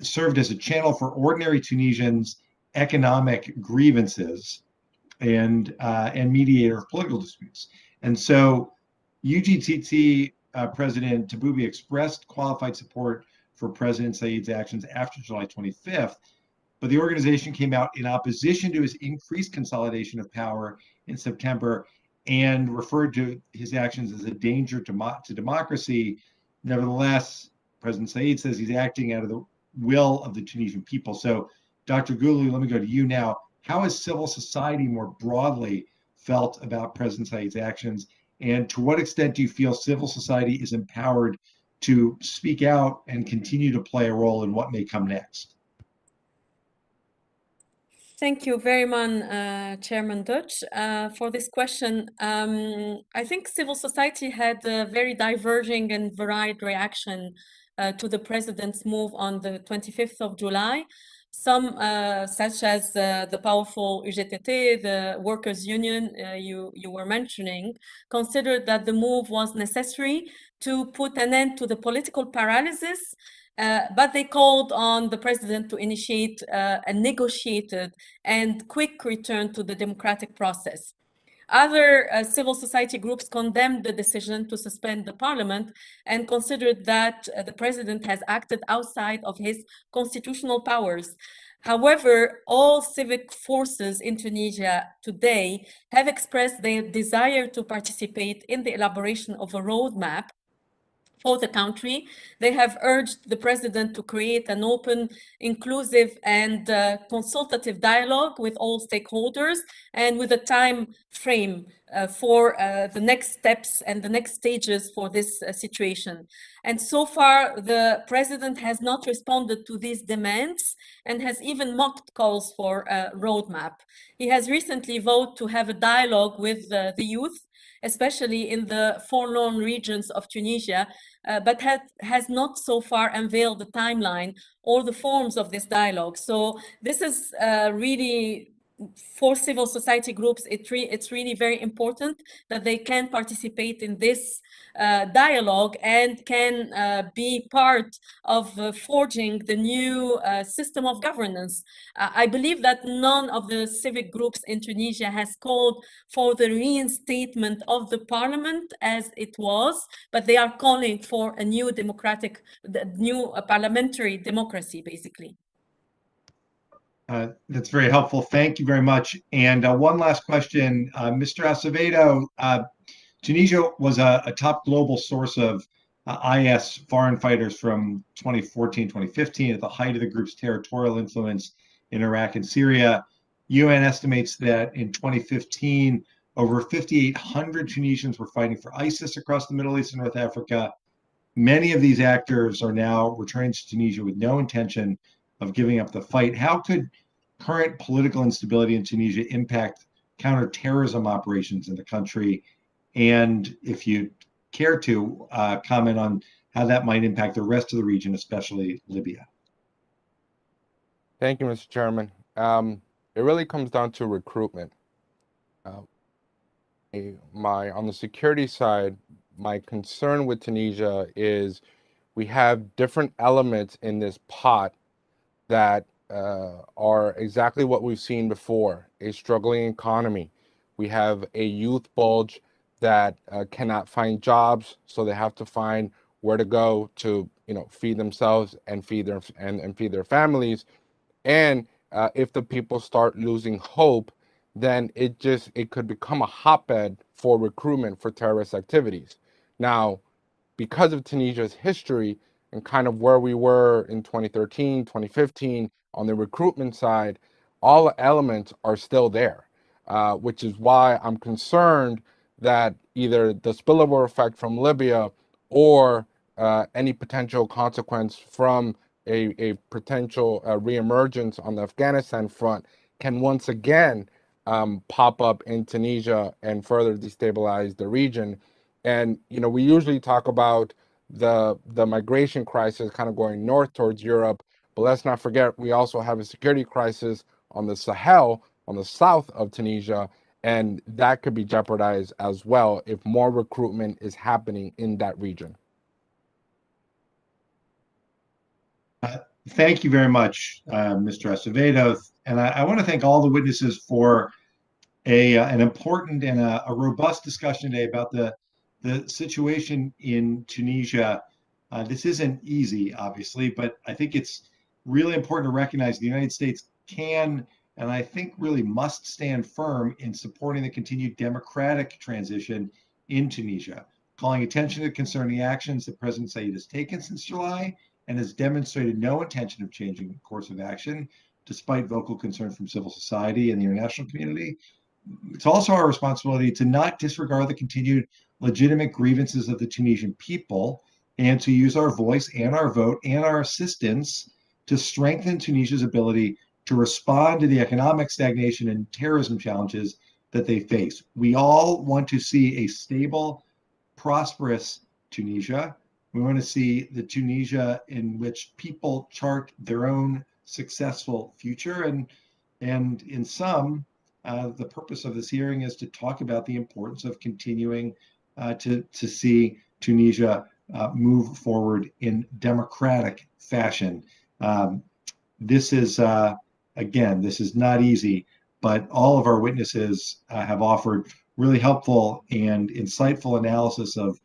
served as a channel for ordinary Tunisians' economic grievances and mediator of political disputes. And so UGTT President Taboubi expressed qualified support for President Zayed's actions after July 25th, but the organization came out in opposition to his increased consolidation of power in September and referred to his actions as a danger to democracy. Nevertheless, President Zayed says he's acting out of the will of the Tunisian people. So, Dr. Gouli, let me go to you now. How has civil society more broadly felt about President Zayed's actions, And to what extent do you feel civil society is empowered to speak out and continue to play a role in what may come next? Thank you very much, Chairman Dutch, for this question. I think civil society had a very diverging and varied reaction to the president's move on the 25th of July. Some, such as the powerful UGTT, the workers' union you were mentioning, considered that the move was necessary to put an end to the political paralysis, but they called on the president to initiate a negotiated and quick return to the democratic process. Other civil society groups condemned the decision to suspend the parliament and considered that the president has acted outside of his constitutional powers. However, all civic forces in Tunisia today have expressed their desire to participate in the elaboration of a roadmap for the country. They have urged the president to create an open, inclusive, and consultative dialogue with all stakeholders and with a time frame for the next steps and the next stages for this situation. And so far, the president has not responded to these demands and has even mocked calls for a roadmap. He has recently vowed to have a dialogue with the youth, especially in the forlorn regions of Tunisia, but has not so far unveiled the timeline or the forms of this dialogue. So this is really, for civil society groups, it's really very important that they can participate in this dialogue and can be part of forging the new system of governance. I believe that none of the civic groups in Tunisia has called for the reinstatement of the parliament as it was, but they are calling for a new democratic, new parliamentary democracy, basically. That's very helpful. Thank you very much. And one last question, Mr. Acevedo. Tunisia was a top global source of IS foreign fighters from 2014, 2015 at the height of the group's territorial influence in Iraq and Syria. UN estimates that in 2015, over 5,800 Tunisians were fighting for ISIS across the Middle East and North Africa. Many of these actors are now returning to Tunisia with no intention of giving up the fight. How could current political instability in Tunisia impact counterterrorism operations in the country? And if you care to comment on how that might impact the rest of the region, especially Libya. Thank you, Mr. Chairman. It really comes down to recruitment. On the security side, my concern with Tunisia is we have different elements in this pot that are exactly what we've seen before: a struggling economy. We have a youth bulge that cannot find jobs, so they have to find where to go to, feed themselves and feed their families. And if the people start losing hope, then it could become a hotbed for recruitment for terrorist activities. Now, because of Tunisia's history and kind of where we were in 2013, 2015 on the recruitment side, all the elements are still there, which is why I'm concerned that either the spillover effect from Libya or any potential consequence from a potential reemergence on the Afghanistan front can once again pop up in Tunisia and further destabilize the region. And we usually talk about the migration crisis kind of going north towards Europe, but let's not forget we also have a security crisis on the Sahel, on the south of Tunisia, and that could be jeopardized as well if more recruitment is happening in that region. Thank you very much, Mr. Acevedo. And I want to thank all the witnesses for an important and a robust discussion today about the situation in Tunisia. This isn't easy, obviously, but I think it's really important to recognize the United States can, and I think really must, stand firm in supporting the continued democratic transition in Tunisia, calling attention to concerning actions that President Said has taken since July and has demonstrated no intention of changing the course of action, despite vocal concern from civil society and the international community. It's also our responsibility to not disregard the continued legitimate grievances of the Tunisian people and to use our voice and our vote and our assistance to strengthen Tunisia's ability to respond to the economic stagnation and terrorism challenges that they face. We all want to see a stable, prosperous Tunisia. We want to see the Tunisia in which people chart their own successful future. And in sum, the purpose of this hearing is to talk about the importance of continuing to see Tunisia move forward in democratic fashion. This is, again, this is not easy, but all of our witnesses have offered really helpful and insightful analysis of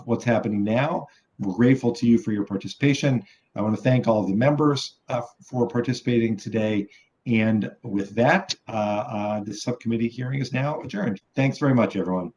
what's happening now. We're grateful to you for your participation. I want to thank all of the members for participating today. And with that, the subcommittee hearing is now adjourned. Thanks very much, everyone.